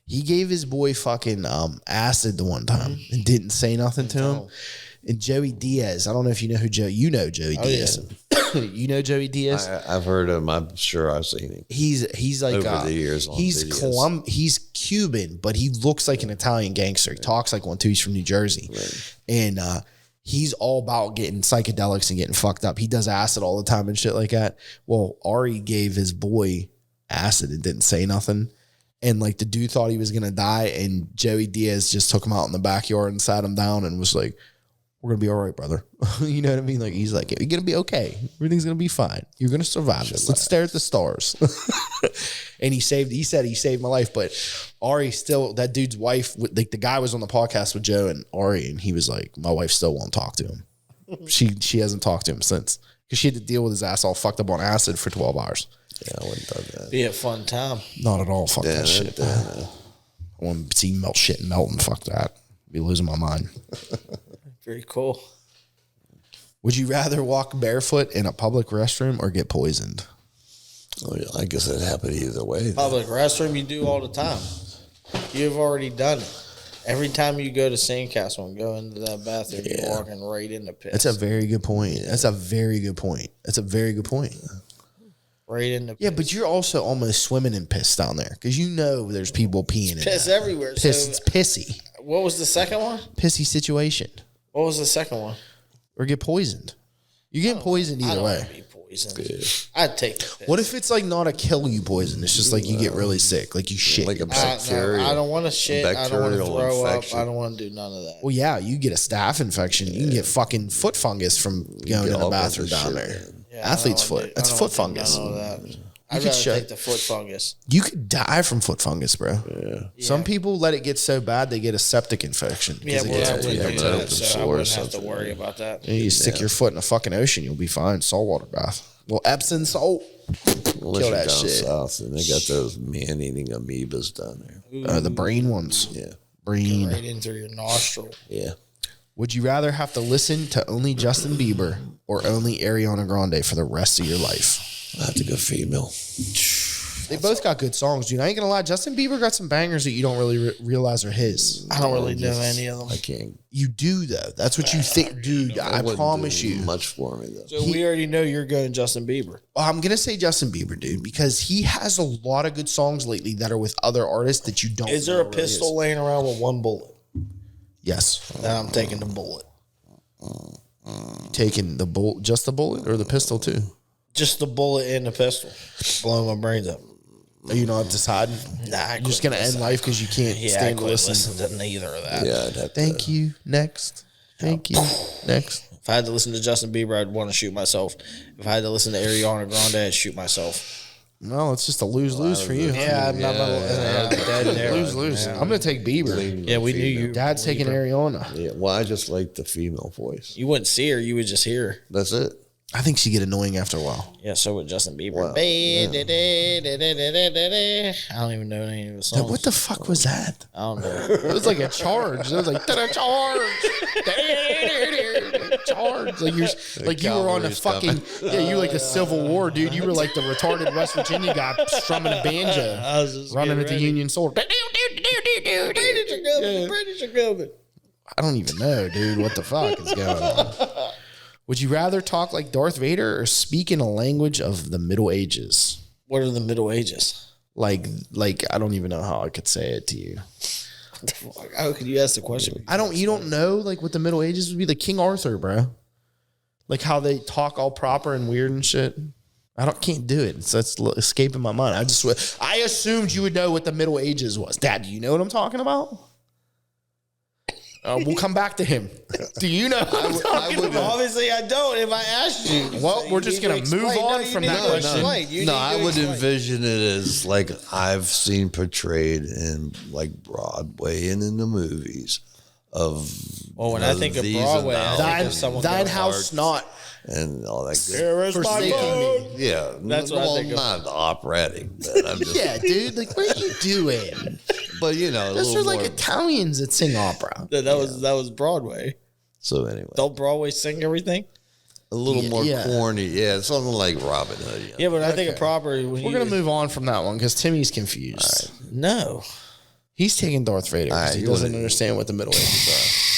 He gave his boy fucking acid the one time and didn't say nothing to him. And Joey Diaz, I don't know if you know who Joey Diaz. You know Joey Diaz? I've heard him. I'm sure I've seen him. He's like Over the years on he's videos. He's Cuban, but he looks like an Italian gangster. He talks like one too. He's from New Jersey, and he's all about getting psychedelics and getting fucked up. He does acid all the time and shit like that. Well, Ari gave his boy acid and didn't say nothing, and like the dude thought he was gonna die, and Joey Diaz just took him out in the backyard and sat him down and was like, "We're gonna be all right, brother." You know what I mean? Like he's like, "You're gonna be okay. Everything's gonna be fine. You're gonna survive this. Let's stare at the stars." And he said he saved my life. But Ari still, that dude's wife, like the guy was on the podcast with Joe and Ari, and he was like, "My wife still won't talk to him. She hasn't talked to him since because she had to deal with his ass all fucked up on acid for 12 hours. Yeah, I wouldn't have done that. Be a fun time. Not at all. Fuck that shit. Yeah. I want to see melt shit and melt and fuck that. Be losing my mind. Very cool. Would you rather walk barefoot in a public restroom or get poisoned? Oh, yeah, I guess it happened either way. then. Public restroom you do all the time. You've already done it. Every time you go to Sandcastle and go into that bathroom, you're walking right in the piss. That's a very good point. That's a very good point. right in the Yeah, but you're also almost swimming in piss down there because you know there's people peeing in piss that. everywhere. Piss, So it's pissy. what was the second one? Pissy situation. What was the second one? Or get poisoned. You get poisoned I either don't way. want to be poisoned. I'd take the piss. What if it's like not a kill you poison? It's just like you get really sick, like you shit. Like a No, bacteria. I don't want to shit. I don't want to bacterial throw infection. up. I don't want to do none of that. Well, yeah, you get a staph infection. You can get fucking foot fungus from going get in the all kinds bathroom of down shit, there. man. Yeah, I Athlete's don't wanna foot. do- That's I foot don't wanna do fungus. none of that. I'd could rather shut- take the foot fungus. You could die from foot fungus, bro. Some people let it get so bad they get a septic infection. 'cause Yeah, it well, gets I too wouldn't bad. do it's that, open so I sore or wouldn't have to something. worry about that. You stick your foot in a fucking ocean, you'll be fine. Saltwater bath. Well, Epsom salt. Unless Kill you're that down shit. south and they got those man-eating amoebas down there. The brain ones. Yeah. Brain. Right in through your nostril. Yeah. Would you rather have to listen to only Justin Bieber or only Ariana Grande for the rest of your life? I have to go female. They both got good songs, dude. I ain't gonna lie. Justin Bieber got some bangers that you don't really realize are his. I don't really know any of them. I can't. You do though. That's what you think, dude. I wouldn't promise do you. Much for me though. So we already know you're going Justin Bieber. I'm gonna say Justin Bieber, dude, because he has a lot of good songs lately that are with other artists that you don't. Is there know a really pistol laying around with one bullet? Yes. Then I'm taking the bullet. You taking the bullet, just the bullet, or the pistol too? Just the bullet and the pistol. Blowing my brains up. Are you not deciding? Nah, You're just gonna end life because you can't Yeah, I stand couldn't listening. listen to neither of that. Yeah, I'd have Thank you. Next. Thank you. Next. If I had to listen to Justin Bieber, I'd want to shoot myself. If I had to listen to Ariana Grande, I'd shoot myself. No, it's just a lose-lose for you. Yeah, I'm dead there. Lose-lose. I'm going to take Bieber. Yeah, we knew you. Dad's taking Ariana. Yeah, well, I just like the female voice. You wouldn't see her, you would just hear her. That's it. I think she get annoying after a while. Yeah, so would Justin Bieber. Wow. I don't even know any of the songs. What the fuck was that? I don't know. It was like a charge. It was like charge, charge. Like you were on the fucking you were like the Civil War, dude. You were like the retarded West Virginia guy strumming a banjo, running at the Union sword. British are coming. I don't even know, dude. What the fuck is going on? Would you rather talk like Darth Vader or speak in a language of the Middle Ages? What are the Middle Ages? Like I don't even know how I could say it to you. How could you ask the question? You don't know like what the Middle Ages would be, like King Arthur, bro. Like how they talk all proper and weird and shit. Can't do it. So it's escaping my mind. I assumed you would know what the Middle Ages was. Dad, do you know what I'm talking about? We'll come back to him. Do you know what I'm talking about? Obviously, I don't. If I asked you, Well, we're just going to move on from that question. I would envision it as like I've seen portrayed in like Broadway and in the movies of. Well, when I think of Broadway, I think of someone Thine house not. And all that good. Here is my phone. Yeah, That's what I think of. not operatic, but I'm just. Yeah, dude. Like, what are you doing? But you know, Those are like Italians that sing opera. That was Broadway. So anyway, Don't Broadway sing everything? a little more yeah. corny. Yeah, something like Robin Hood. You know? Yeah, but I think of proper. We're going to move on from that one because Timmy's confused. No, He's taking Darth Vader because he you doesn't wouldn't- understand what the Middle Ages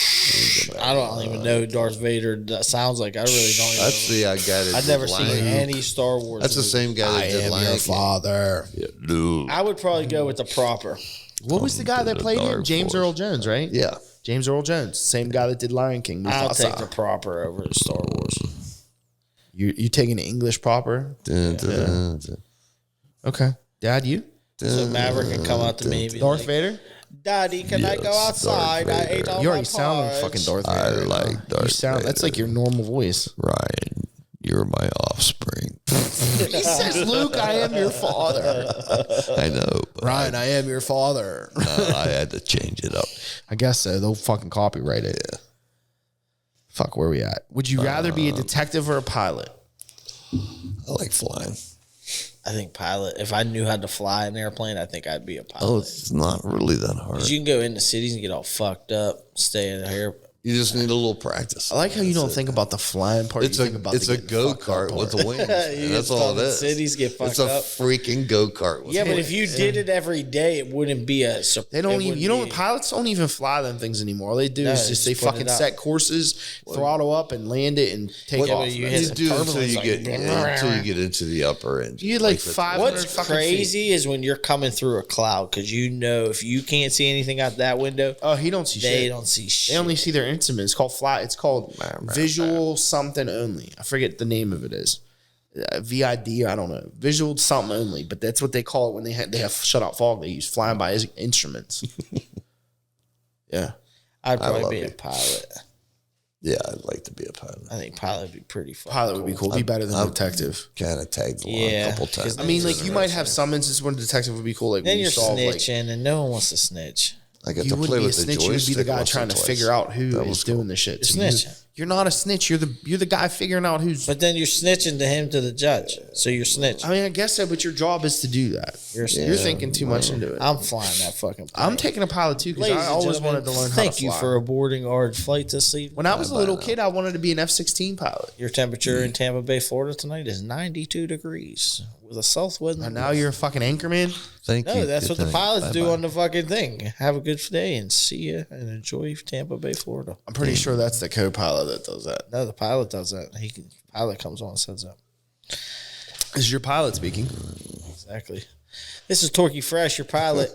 I don't even know who Darth Vader sounds like. I really don't. Even That's know. the guy that I've did never seen Lion King. any Star Wars. That's the movie. same guy that did Lion King. Father. Yeah, dude. I would probably go with the proper. What was the guy that played him? Dark James Force. Earl Jones, right? Yeah. James Earl Jones, same guy that did Lion King. I'll Mufasa. take the proper over the Star Wars. You taking the English proper? Okay, Dad, you So Maverick can come out to me and be Darth like, Vader? Daddy, can I go Yes, outside? Darth I ate Vader. all You my already sound like porridge." fucking Darth I Vader. like You Darth sound. That's like your normal voice. Ryan, you're my offspring. He says, "Luke, I am your father." I know. But Ryan, I am your father. I had to change it up. I guess so. They'll fucking copyright it. Yeah. Fuck, where we at? Would you rather be a detective or a pilot? I like flying. I think pilot. If I knew how to fly an airplane, I think I'd be a pilot. Oh, it's not really that hard. 'Cause you can go into cities and get all fucked up, stay in here. You just need a little practice. I like how you don't think about the flying part. It's you a think about it's the a getting go fucked up kart with part. a wing. You And that's get all it stuck in is. cities, get fucked It's a up. freaking go kart. Yeah, but if you did it every day, it wouldn't be a. They don't even. You know, pilots don't even fly them things anymore. All they do is just they just put fucking it up. set courses, throttle up, and land it and take Yeah, off. but you man. hit you the do until turbulence you like- get into the upper end. You get like 500 What's fucking crazy feet. is when you're coming through a cloud because you know if you can't see anything out that window, Oh, he don't see they shit. don't see shit. They only see their instrument. It's called fly. It's called visual something only. I forget the name of it is. VID. I don't know. Visual something only. But that's what they call it when they have shut out fog. They use flying by instruments. Yeah. I'd I probably love be a it. pilot. Yeah, I'd like to be a pilot. I think pilot would be pretty fun. Pilot would be cool. Be better than detective. Kind of tagged along Yeah, a couple 'cause times. I mean, like you might have some instances when detective would be cool. Like Then when you you're solve like snitching, and no one wants to snitch. I got you to would play be a with the snitch. joystick. You would be the guy once or trying to twice. figure out who That is was doing cool. the shit. You're So snitching. you're not a snitch. You're the guy figuring out who's. But then you're snitching to him to the judge, so you're snitching. I mean, I guess so. But your job is to do that. You're thinking too much into it. I'm flying that fucking plane. I'm taking a pilot too because Ladies I and always gentlemen, wanted to learn how to thank fly. you for boarding our flight this evening. When I was a little kid, I wanted to be an F-16 pilot. Your temperature in Tampa Bay, Florida tonight is 92 degrees with a south wind. And now you're a fucking anchorman. Thank you. No, that's what the Good night. pilots do Bye-bye. on the fucking thing. Have a good day and see you and enjoy Tampa Bay, Florida. I'm pretty sure that's the co-pilot that does that. No, the pilot does that. Pilot comes on and says that. This is your pilot speaking. Exactly. This is Torquey Fresh, your pilot.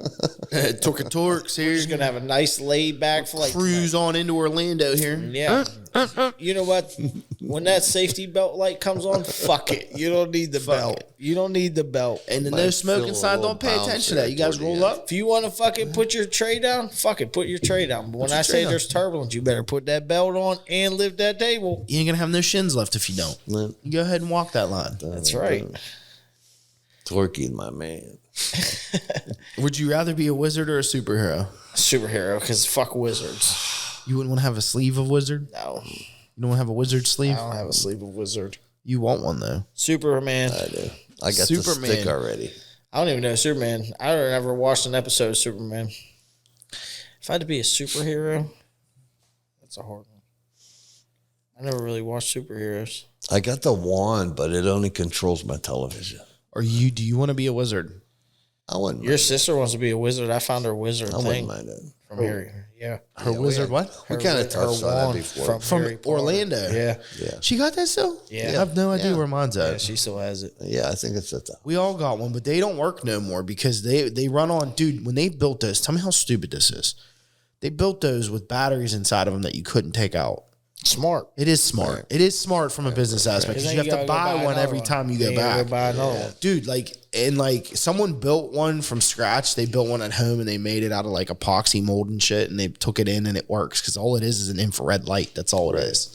Torks here. Just gonna have a nice laid back flight. Cruise on into Orlando here. Yeah. You know what? When that safety belt light comes on, fuck it. You don't need the belt. You don't need the belt. And the Might no smoking feel a sign, little don't pay attention to bouncer that. You guys toward the roll end. up. If you want to fucking put your tray down, fuck it, put your tray down. But when your I tray say down. there's turbulence, you better put that belt on and lift that table. You ain't gonna have no shins left if you don't. No. You go ahead and walk that line. That's right. Torquay, my man. Would you rather be a wizard or a superhero? Superhero, because fuck wizards. You wouldn't want to have a sleeve of wizard? No, You don't want to have a wizard sleeve? I don't have a sleeve of wizard. You want one, though. Superman. I do. I got Superman. the stick already. I don't even know Superman. I don't ever watched an episode of Superman. If I had to be a superhero, that's a hard one. I never really watched superheroes. I got the wand, but it only controls my television. Do you want to be a wizard? I wouldn't Your mind sister wants to be a wizard. I found her wizard it. I wouldn't thing mind it. from Harry. Yeah. Her wizard what? We kind of touched on that wand before. From Harry Potter. Orlando. Yeah. Yeah. She got that still? Yeah. I have no idea Yeah. where mine's at. Yeah, she still has it. Yeah, I think it's at the. We all got one, but they don't work no more because they run on. Dude, when they built those, tell me how stupid this is. They built those with batteries inside of them that you couldn't take out. Smart. It is smart. It is smart from a business aspect because you have to buy one every time you go back. Buy another one. Dude, someone built one from scratch. They built one at home and they made it out of like epoxy mold and shit, and they took it in and it works because all it is an infrared light. That's all it is.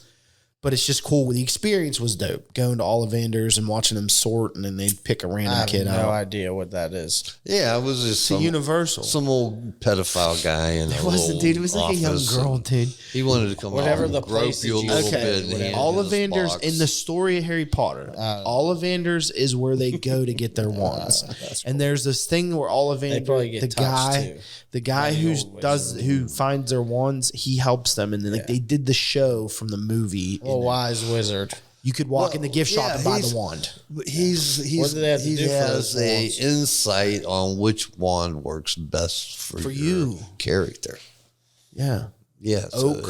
But it's just cool. The experience was dope. Going to Ollivanders and watching them sort, and then they'd pick a I random have kid no out. idea what that is. Yeah, it was just It's Universal. some old pedophile guy in It wasn't, dude. It was like a young girl, dude. He wanted to come Whatever out the and grope place you a that you- little Okay, bit. And hand you Ollivanders this box. in the story of Harry Potter. Ollivanders is where they go to get their wands, and there's this thing where They probably Ollivander, get touched, too. the guy who finds their wands, he helps them, and then they did the show from the movie. Well, and wise wizard. you could walk in the gift shop and buy the wand. What do they have to he do for has those a wands? insight on which wand works best for you. your character. Yeah, Yeah, so Oak.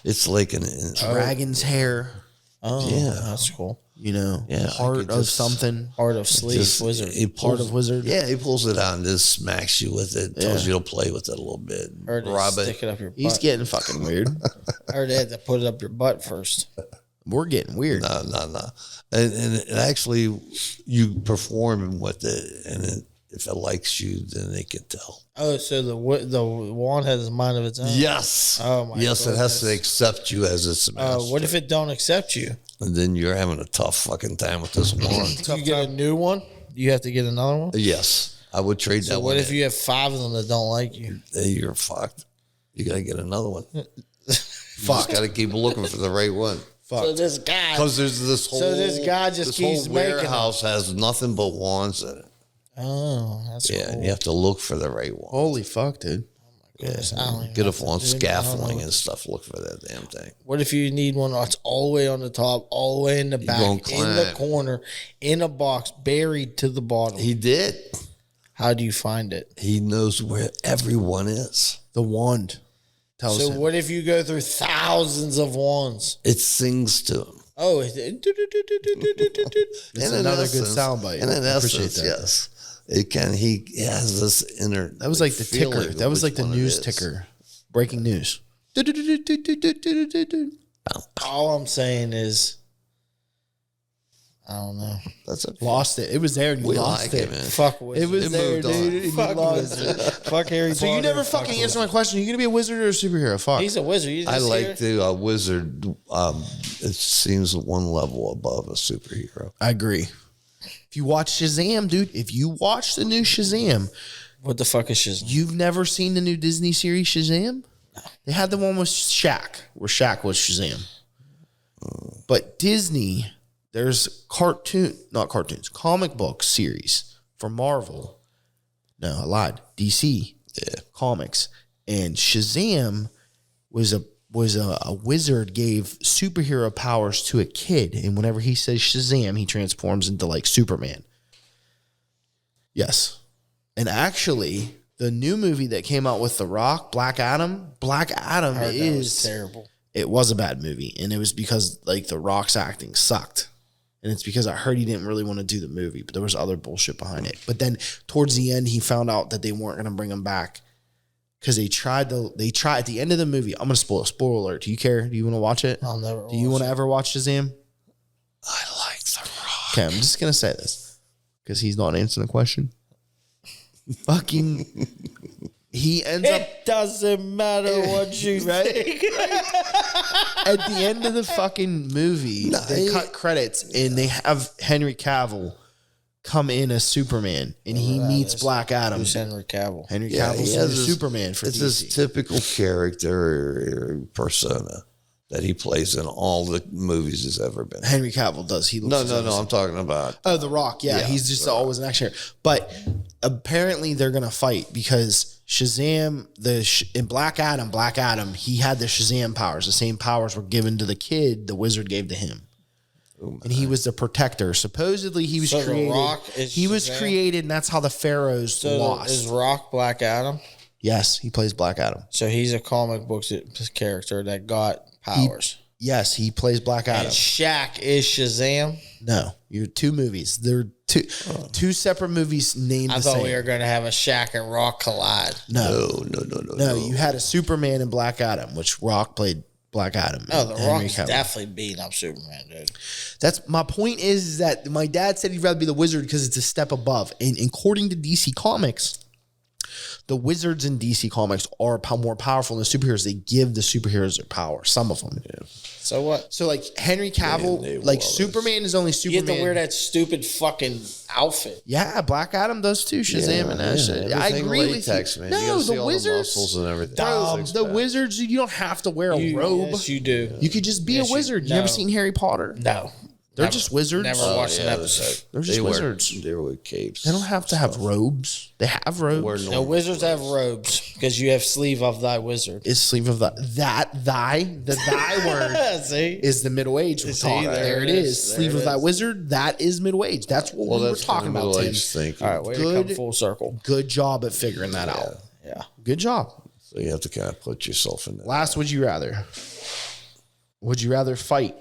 it's like an dragon's hair. Oh, Yeah. that's cool. You know, Yeah, I heart could of just- something. Heart of sleep just- wizard. he Heart of wizard. Yeah, he pulls it out and just smacks you with it. Tells you to play with it a little bit. Or they Rub stick it. it up your butt. He's getting fucking weird. Or they had to put it up your butt first. We're getting weird. No. And it actually, you perform with it, and if it likes you, then they can tell. Oh, so the wand has a mind of its own. Yes. Oh, my Yes, it has to goodness. accept you as its master. What if it don't accept you? And then you're having a tough fucking time with this wand. Do you get a new one? You have to get another one? Yes. I would trade So that what one. if you have 5 of them that don't like you? Then you're fucked. You got to get another one. Fuck. Got to keep looking for the right one. So this guy, Because there's this whole. this guy just keeps whole making them. warehouse has nothing but wands in it. oh, that's Yeah, cool. and you have to look for the right one. Holy fuck, dude. Goodness, I don't even Get know up what on to do. I don't scaffolding know. and stuff. Look for that damn thing. What if you need one that's all the way on the top, all the way in the back, gonna in the climb. corner, in a box, buried to the bottom? He did. How do you find it? He knows where everyone is. The wand tells So him. what if you go through thousands of wands? It sings to him. Oh, It's another good soundbite. And in I appreciate essence, that. yes. It can. He has this inner. That was like the feeling ticker. of That was which like the one it news is. ticker. Breaking news. all I'm saying is, I don't know. That's a Lost it. It was there and you We lost like it. it, man. Fuck wizard. It was It there, moved on. dude. And you Fuck lost wizard. it. Fuck Harry So you Potter. never fucking answered my question. Are you gonna be a wizard or a superhero? Fuck. He's a wizard. You just I like here? to wizard. It seems one level above a superhero. I agree. If you watch Shazam, dude, if you watch the new Shazam, What the fuck is Shazam? you've never seen the new Disney series Shazam? They had the one with Shaq, where Shaq was Shazam. But Disney, there's comic book series for Marvel. No, I lied. DC Comics. And Shazam was a wizard gave superhero powers to a kid, and whenever he says Shazam, he transforms into like Superman. Yes. And actually, the new movie that came out with The Rock, Black Adam That was is terrible. it was a bad movie, and it was because like The Rock's acting sucked. And it's because I heard he didn't really want to do the movie, but there was other bullshit behind it. But then towards the end, he found out that they weren't going to bring him back because they tried at the end of the movie. I'm going to spoiler alert. Do you care? Do you want to watch it? I'll never. Do you want to ever watch Shazam? I like The Rock. Okay, I'm just going to say this because he's not answering the question. Fucking, he ends up It doesn't matter what you think. at the end of the fucking movie, they cut credits and they have Henry Cavill come in as Superman, and he meets Black Adam. Who's Henry Cavill? Henry Yeah, Cavill's he the has his- Superman for It's DC. his typical character persona that he plays in all the movies he's ever been. Henry Cavill does. He looks No, exactly no, the no. same. I'm talking about. Oh, The Rock. Yeah, he's just always an action hero. But apparently they're gonna fight because Shazam, in Black Adam, he had the Shazam powers. The same powers were given to the kid the wizard gave to him. And he was the protector. Supposedly he was So The created. Rock is He was Shazam? created, and that's how the pharaohs So lost. is Rock Black Adam? Yes, he plays Black Adam. So he's a comic book character that got powers. Yes, he plays Black And Adam. Shaq is Shazam. No, you're two movies. They're two separate movies named I the thought same. we were going to have a Shaq and Rock collide. No, No. no, you had a Superman and Black Adam, which Rock played Black Adam. Oh, The and Rock Henry is Cavill. definitely beating up Superman, dude. That's my point. Is that my dad said he'd rather be the wizard because it's a step above. And according to DC Comics, the wizards in DC Comics are more powerful than the superheroes. They give the superheroes their power. Some of them. Yeah. So what? So like Henry Cavill, they like love Superman is only You Superman. get to wear that stupid fucking outfit. Yeah, Black Adam does too. Shazam and that shit. I Everything agree latex, with you. man. You No, gotta see the all the wizards. muscles and everything. The wizards, you don't have to wear a robe. Yes, you do. You could just be Yes, a wizard. You no. ever seen Harry Potter? No. They're Never. just wizards. Never watched an episode. They're just wizards. They wear capes. They don't have to have robes. They have robes. Wear No, normal wizards have robes because you have sleeve of thy wizard. Is sleeve of the thy word See? is the middle age we're See, talking. there There it it is. is. Sleeve There of it thy is. wizard. That is middle age. That's what we were talking about. Tim. Thinking. All right, way to Good. come full circle. Good job at figuring that out. Yeah. Good job. So you have to kind of put yourself in that. Last, would you rather? Would you rather fight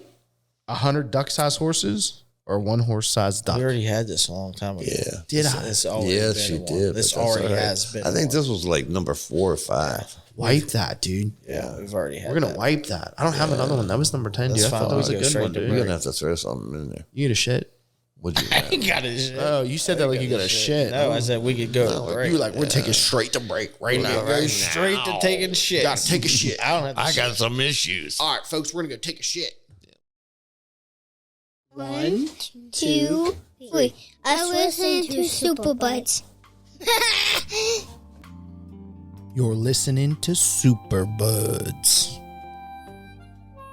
100 duck-sized horses or one horse-sized duck? We already had this a long time ago. Yeah. Did I? This already Yes, been you one. did. This but that's already all right. has been. I think one. this was like number 4 or 5. Wipe that, dude. Yeah, we've already had. We're gonna that. wipe that. I don't have another one. That was number 10, dude. That's I thought fine. that was a I'll go good straight one, to dude. You're gonna have to throw something in there. You get a shit. Would you? I rather? ain't got a shit. Oh, you said that like you got a shit. No, I said we could go to break. You were like, we're taking straight to break right now. go straight to taking shit. Gotta take a shit. I don't have to shit. some issues. All right, folks, we're gonna go take a shit. 1, 2, 3. I listen to Super Buds. You're listening to Super Buds.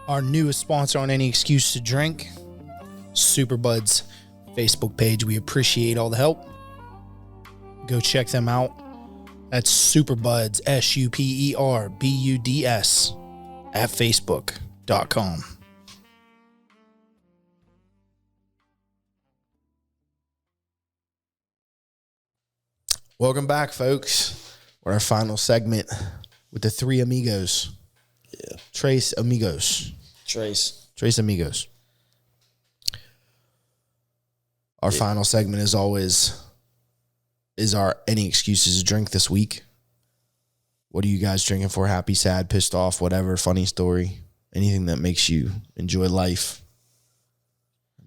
Our newest sponsor on Any Excuse to Drink, Super Buds Facebook page. We appreciate all the help. Go check them out. That's Super Buds, SUPERBUDS at Facebook.com. Welcome back, folks. We're our final segment with the three amigos. Yeah. Trace amigos. Trace amigos. Our final segment, as always, is our Any Excuses to Drink this week. What are you guys drinking for? Happy, sad, pissed off, whatever, funny story. Anything that makes you enjoy life.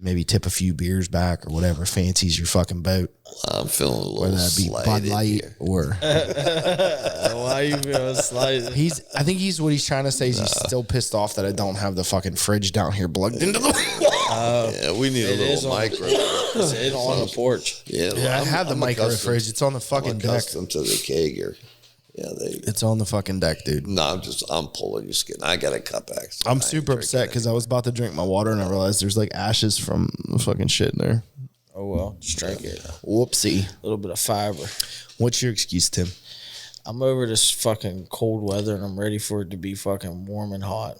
Maybe tip a few beers back or whatever fancies your fucking boat. I'm feeling a little Whether that be Bud slighted Light here. or... Why you feeling slighted? I think what he's trying to say is he's still pissed off that I don't have the fucking fridge down here plugged into the wall. Yeah, we need a It is little on micro. It's on the porch. Yeah, Yeah, I have the micro accustomed- fridge. It's on the I'm fucking deck. accustomed to the kegger. Yeah, It's on the fucking deck, dude. No, I'm pulling your skin. I got a cutback. So I'm I super ain't upset drinking because I was about to drink my water and I realized there's like ashes from the fucking shit in there. Oh well, just drink it. Whoopsie. A little bit of fiber. What's your excuse, Tim? I'm over this fucking cold weather and I'm ready for it to be fucking warm and hot.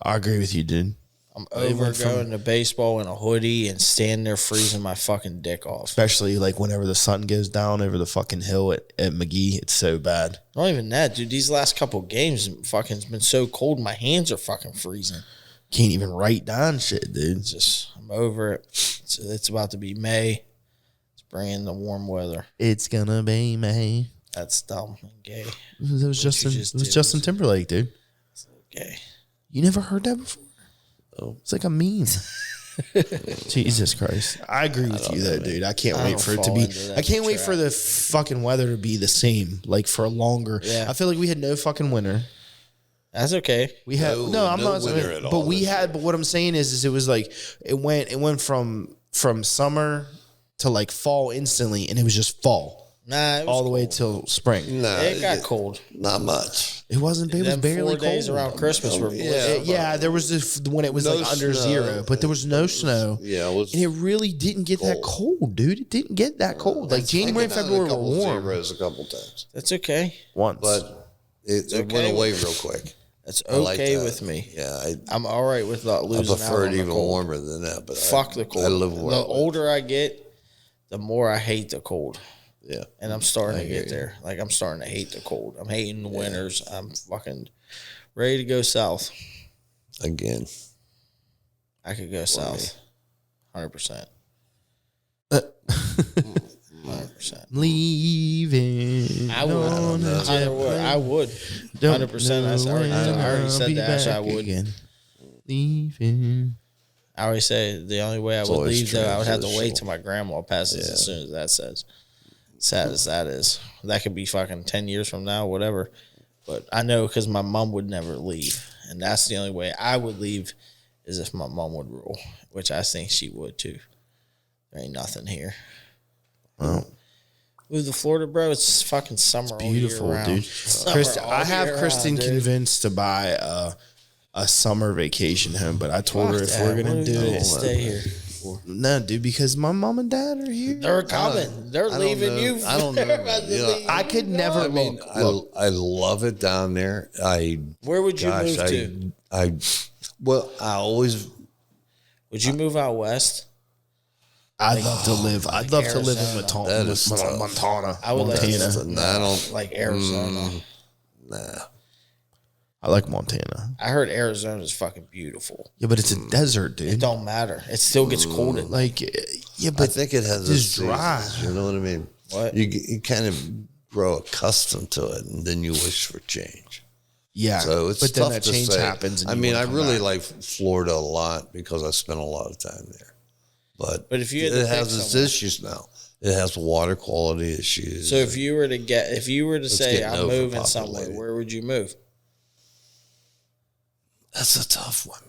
I agree with you, dude. I'm over going to baseball in a hoodie and standing there freezing my fucking dick off. Especially like whenever the sun goes down over the fucking hill at McGee. It's so bad. Not even that, dude. These last couple games fucking been so cold. My hands are fucking freezing. Can't even write down shit, dude. It's just, I'm over it. It's about to be May. It's bringing the warm weather. It's gonna be May. That's dumb and gay. It was Justin. just It was did Justin was- Timberlake, dude. Gay. You never heard that before? Oh, it's like a meme. Jesus Christ. I agree with you though, dude. I can't wait don't for it to fall be. into that I can't wait trap. for the fucking weather to be the same, like for a longer. Yeah. I feel like we had no fucking winter. That's okay. We had No I'm not winter saying, at but all we this had. But what I'm saying is it was like it went from summer to like fall instantly, and it was just fall Nah, it was all the way cold. till spring. Nah, It got cold. Not much. It wasn't. It was Them barely 4 days cold. around Christmas were blizzard. Yeah, there was this when it was No like under snow. 0, but there was no snow. Yeah, it was. And it really didn't get that cold, dude. It didn't get that cold. Like January and February were warm Zeros a couple times, That's okay. once. but it okay went away with- real quick. That's I like okay that. with me. Yeah, I'm all right with not I losing out prefer on it the even cold. warmer than that. But Fuck the cold. I live where I the live. older I get, the more I hate the cold. Yeah, And I'm starting to get there. Like, I'm starting to hate the cold. I'm hating the winters. I'm fucking ready to go south. again. I could go south. 100%. 100%. Leaving. I would. on a jet I would. Don't 100%. I already know said I'll be that. I back would. again. Leaving. I already said the only way I would always leave, though, I would have to wait transitional. till my grandma passes as soon as that says. Sad as that is. That could be fucking 10 years from now, whatever. But I know because my mom would never leave. And that's the only way I would leave is if my mom would rule, which I think she would too. There ain't nothing here. Well, Move to Florida, bro. It's fucking summer beautiful, all year round. dude. Summer all I have year Kristen round, dude. convinced to buy a summer vacation home, but I told her Fuck if that. we're gonna What are do we it, stay here. no, dude, because my mom and dad are here. They're coming. They're I don't leaving know. you. I don't know, They're about to you know, leave. I could never I mean, look. I love it down there. Where would you move to? I always Would you move out west? I'd love to live. I'd love to live in Arizona. That is tough. Montana. I would like to Montana. I don't. Like Arizona. Nah. I like Montana. I heard Arizona is fucking beautiful. Yeah, but it's a desert, It dude. don't matter. It still gets cold at night. Like, yeah, I but think it has it's its dry. seasons, you know what I mean? What? You kind of grow accustomed to it, and then you wish for change. yeah. So it's but then tough that to change say. happens. And I you mean, I wanna come really back. like Florida a lot because I spent a lot of time there. But But if you had to it pick has its somewhere- issues now. It has water quality issues. So if you were to say getting I'm moving overpopulated. somewhere, where would you move? That's a tough one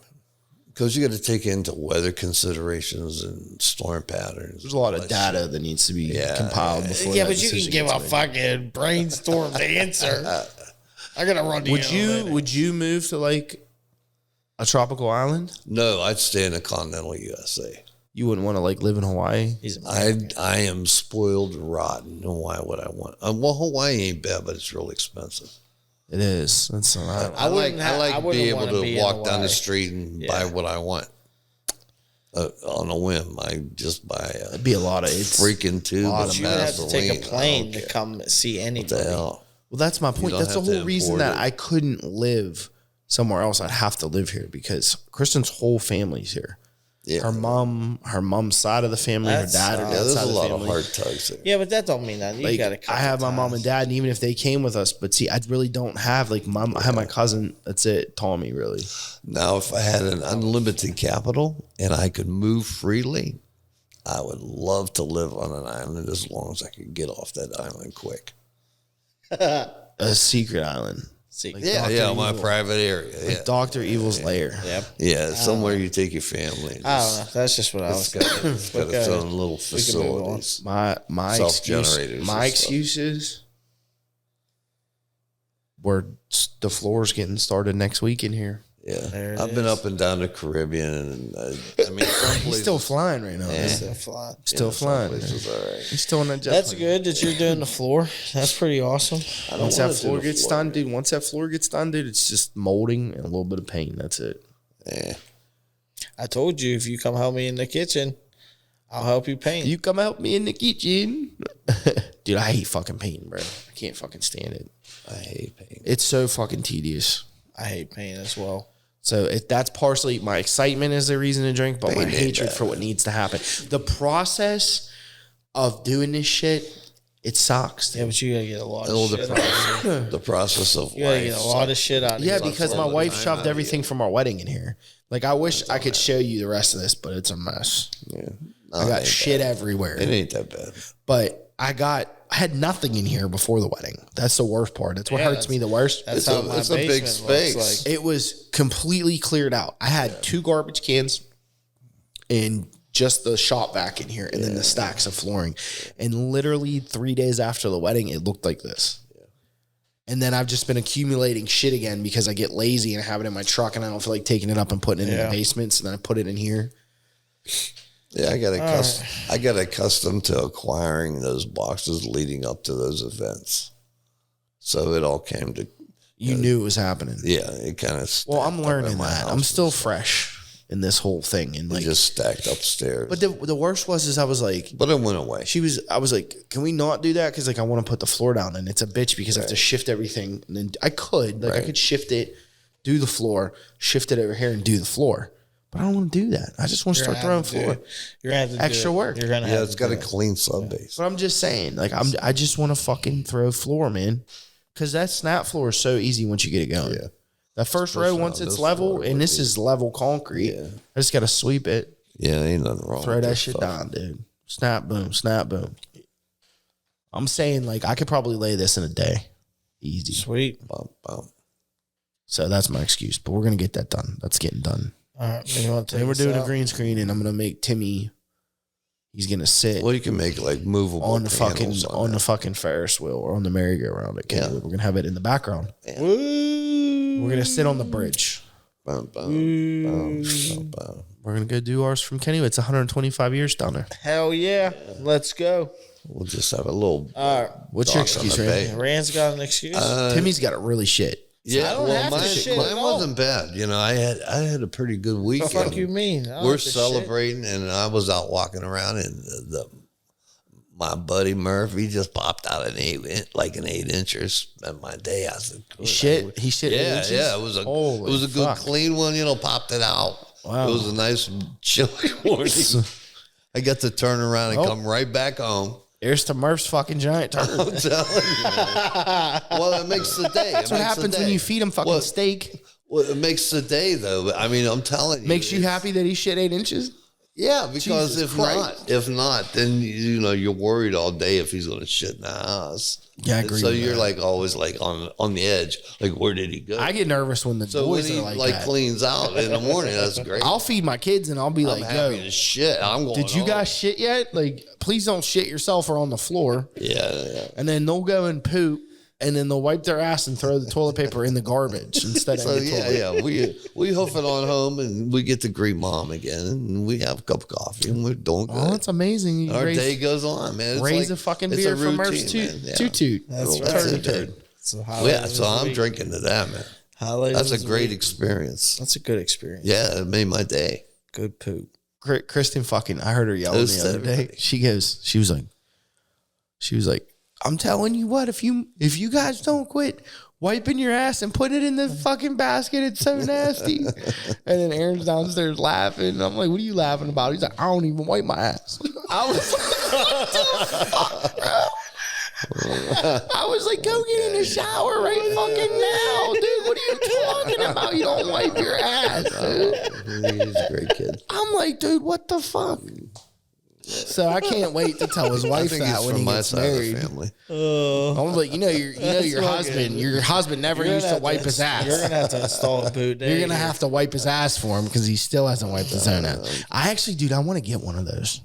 because you got to take into weather considerations and storm patterns. There's a lot of data that needs to be compiled before. Yeah, that but you can decision give gets a made. fucking brainstorm answer. I gotta run to Would you move to like a tropical island? No, I'd stay in the continental USA. You wouldn't want to like live in Hawaii. I am spoiled rotten. And why would I want? Well, Hawaii ain't bad, but it's real expensive. It is. That's I like wouldn't being able wanna to be in walk down Hawaii. the street and buy what I want on a whim. I just buy a it'd be a lot of it's freaking tube lot of of You would have to take a Vaseline. plane I to don't care. come see What anybody. the hell? Well, that's my point. don't That's the have to whole reason import that it. I couldn't live somewhere else. I'd have to live here because Kristen's whole family's here. Yeah, Her mom's side of the family, her That's- dad, her yeah, dad's there's side a of the lot of family. hard tugs there. Yeah, but that don't mean nothing. You Like, got to. I have my mom and dad, and even if they came with us, but see, I really don't have like mom. I have my cousin. That's it, Tommy. Really, Now, if I had an unlimited capital and I could move freely, I would love to live on an island as long as I could get off that island quick. a secret island, See, Yeah, my private area. Yeah, like Doctor Evil's lair. Yep. yeah, somewhere you take your family. And I don't know. That's just what I was going to It's got its own little facilities. My excuse, Self-generators my and stuff. excuses were the floor's getting started next week in here. Yeah, I've been up and down the Caribbean, and I mean, some He's places, still flying right now. Still flying. Still flying. places all right. He's still in that jet That's plane. good that you're doing the floor. That's pretty awesome. Once wanna that do floor the gets floor. done, dude. Once that floor gets done, dude, it's just molding and a little bit of paint. That's it. Yeah. I told you if you come help me in the kitchen, I'll help you paint. You come help me in the kitchen, dude. I hate fucking painting, bro. I can't fucking stand it. I hate pain. It's so fucking tedious. I hate paint as well. So that's partially my excitement is the reason to drink, but my Pain ain't hatred bad. for what needs to happen. The process of doing this shit, it sucks. Yeah, but you gotta get a lot Oh, of shit out of the process of You gotta life. get a lot of shit out of Yeah, here. because my all the wife time shoved out of everything from our wedding in here. Like I wish I could show you the rest of this, but it's a mess. Yeah. I got shit everywhere. It ain't that bad. But I had nothing in here before the wedding. That's the worst part. That's what hurts me the worst. That's It's how a- my it's a big basement looks space. like. It was completely cleared out. I had 2 garbage cans and just the shop vac in here and then the stacks of flooring. And literally 3 days after the wedding, it looked like this. And then I've just been accumulating shit again because I get lazy and I have it in my truck and I don't feel like taking it up and putting it in the basement. So then I put it in here. Yeah, I got accustomed to acquiring those boxes leading up to those events. So it all came to... You knew it was happening. Yeah, it kind of... Well, I'm learning that. I'm still fresh in this whole thing. And like, just stacked upstairs. But the worst was I was like... But it went away. I was like, can we not do that? Because like I want to put the floor down and it's a bitch because I have to shift everything. And then I could. I could shift it, do the floor, shift it over here and do the floor. But I don't want to do that. I just want to start throwing floor. You're going to have to extra work. You're going to have it's got a clean sub base. But I'm just saying, like I just want to fucking throw floor, man. Because that snap floor is so easy once you get it going. Yeah. That first row, once it's level, and this is level concrete, I just got to sweep it. Yeah, ain't nothing wrong. Throw that shit down, dude. Snap, boom, snap, boom. I'm saying, like, I could probably lay this in a day. Easy. Sweet. Bump, bump. So that's my excuse. But we're going to get that done. That's getting done. All right. Then we're doing a green screen, and I'm going to make Timmy... He's gonna sit. Well, you can make like movable on the fucking Ferris wheel or on the merry-go-round. Yeah. We're gonna have it in the background. Yeah. We're gonna sit on the bridge. Bum, bum, We're gonna go do ours from Kenny. It's 125 years down there. Hell yeah, let's go. We'll just have a little. All right. What's your excuse, Rand? Rand's got an excuse. Timmy's got it really shit. Yeah, well, mine wasn't bad. You know, I had a pretty good weekend. What the fuck you mean? We're celebrating, and I was out walking around, and my buddy Murph, he just popped out an 8-incher. Spent my day. I said, he shit 8 inches? Yeah. It was a good clean one. You know, popped it out. Wow. It was a nice chilly morning. I got to turn around and come right back home. Here's to Murph's fucking giant turd. I'm telling you. Well, it makes the day. That's what happens when you feed him fucking steak. Well, it makes the day, though. I mean, I'm telling you. Makes you happy that he shit 8 inches? Yeah, because if not, then you're worried all day if he's going to shit in the house. Yeah, I agree. So you're like always like on the edge. Like, where did he go? I get nervous when the boys are like that. Cleans out in the morning. That's great. I'll feed my kids and I'll be like, "Yo, shit, I'm going." Did you guys shit yet? Like, please don't shit yourself or on the floor. Yeah. And then they'll go and poop. And then they'll wipe their ass and throw the toilet paper in the garbage instead of in the toilet. We hoof it on home and we get to greet mom again and we have a cup of coffee and we're doing good. Oh, that's amazing. Our day goes on, man. Raise a fucking beer for Murph's toot. That's right. So I'm drinking to that, man. That's a great experience. That's a good experience. Yeah, it made my day. Good poop. Kristen I heard her yelling the other day. She was like, I'm telling you what, if you guys don't quit wiping your ass and put it in the fucking basket, it's so nasty. And then Aaron's downstairs laughing. And I'm like, what are you laughing about? He's like, I don't even wipe my ass. I was like, what the fuck, bro? I was like, go get in the shower right fucking now, dude. What are you talking about? You don't wipe your ass, dude. He's a great kid. I'm like, dude, what the fuck? So I can't wait to tell his wife that when he gets married. I'm like, your husband. Your husband never used to wipe his ass. You're gonna have to install a boot. You're gonna have to wipe his ass for him because he still hasn't wiped his own ass. I actually, dude, I want to get one of those.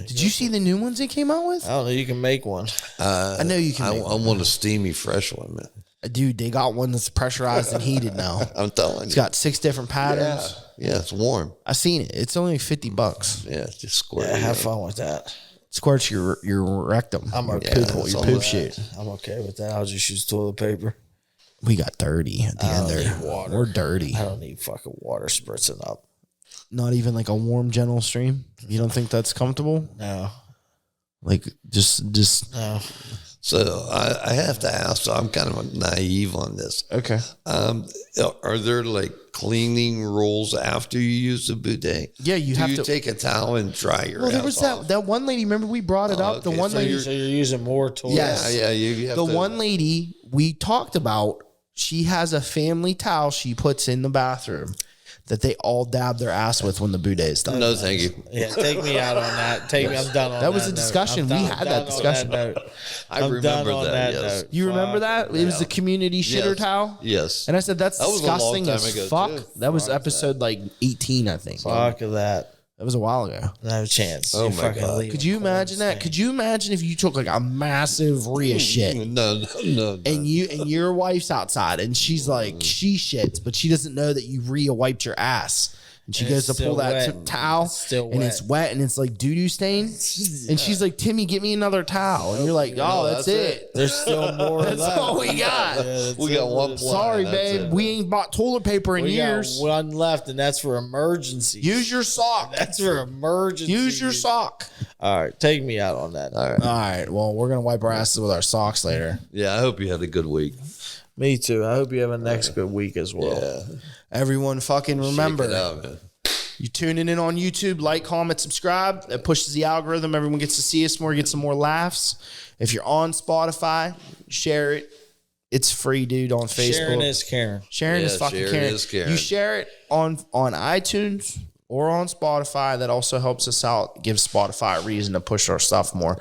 Did you see the new ones they came out with? I don't know. You can make one. I know you can. I want a steamy, fresh one, man. Dude, they got one that's pressurized and heated now. I'm telling you. It's got 6 different patterns. Yeah, it's warm. I seen it. It's only $50. Yeah, just squirt. Yeah, have fun with that. Squirts your rectum. I'm okay. Your poop shit. I'm okay with that. I'll just use toilet paper. We got dirty at the end there. Water. We're dirty. I don't need fucking water spritzing up. Not even like a warm, gentle stream. You don't think that's comfortable? No. Like just no. So I have to ask. So I'm kind of naive on this. Okay. Are there like cleaning rules after you use the bidet? Yeah, you have to take a towel and dry your. Well, there was that one lady. Remember we brought it up. Okay. The one lady. So you're using more tools. Yes. Yeah. You have the one lady we talked about. She has a family towel she puts in the bathroom that they all dab their ass with when the bidet is done. No, thank you. Yeah, take me out on that. I'm done on that. That was a discussion. We had that discussion. I remember that. Yes. You remember that? It was the community shitter towel? Yes. And I said, that's disgusting as fuck. That was episode like 18, I think. Fuck that. That was a while ago. No chance. Oh You my fucking God. leave Could a you corn imagine that? stain. Could you imagine if you took like a massive Rhea shit No. and your wife's outside and she's like she shits, but she doesn't know that you Rhea wiped your ass. And she And goes it's to pull still that wet. towel It's still and it's wet and it's like doo-doo stain. And she's like, Timmy, get me another towel. And you're like, oh, that's it. There's still more. That's all we got. We got one ply. Sorry, That's babe. it. We ain't bought toilet paper in We years. got one left, and that's for emergencies. Use your sock. That's for emergencies. Use your sock. All right, take me out on that. All right. All right. Well, we're gonna wipe our asses with our socks later. Yeah, I hope you had a good week. Me too. I hope you have a next good week as well. Yeah. Everyone, fucking remember. Shake it out, man. You tuning in on YouTube, like, comment, subscribe. That pushes the algorithm. Everyone gets to see us more, get some more laughs. If you're on Spotify, share it. It's free, dude, on Facebook. Sharing is caring. Sharing is Yeah, fucking sharing caring. is caring. You share it on iTunes or on Spotify. That also helps us out. Gives Spotify a reason to push our stuff more.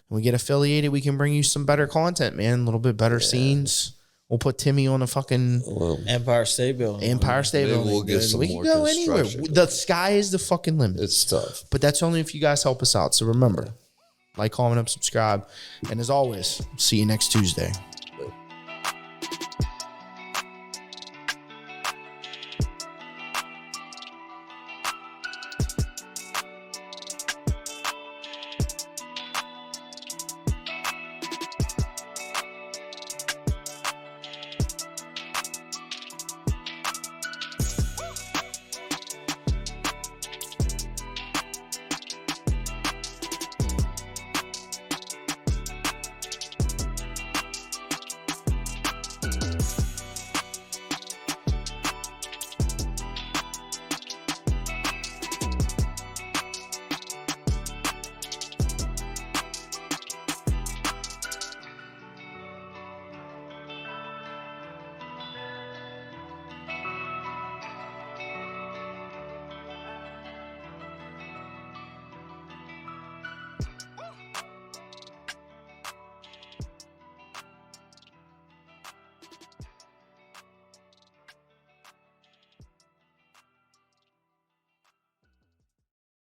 When we get affiliated, we can bring you some better content, man. A little bit better scenes. We'll put Timmy on a fucking Empire State Building. Empire State Maybe Building. we'll get dude. some We can more go anywhere. construction. The sky is the fucking limit. It's tough. But that's only if you guys help us out. So remember, like, comment, and subscribe. And as always, see you next Tuesday.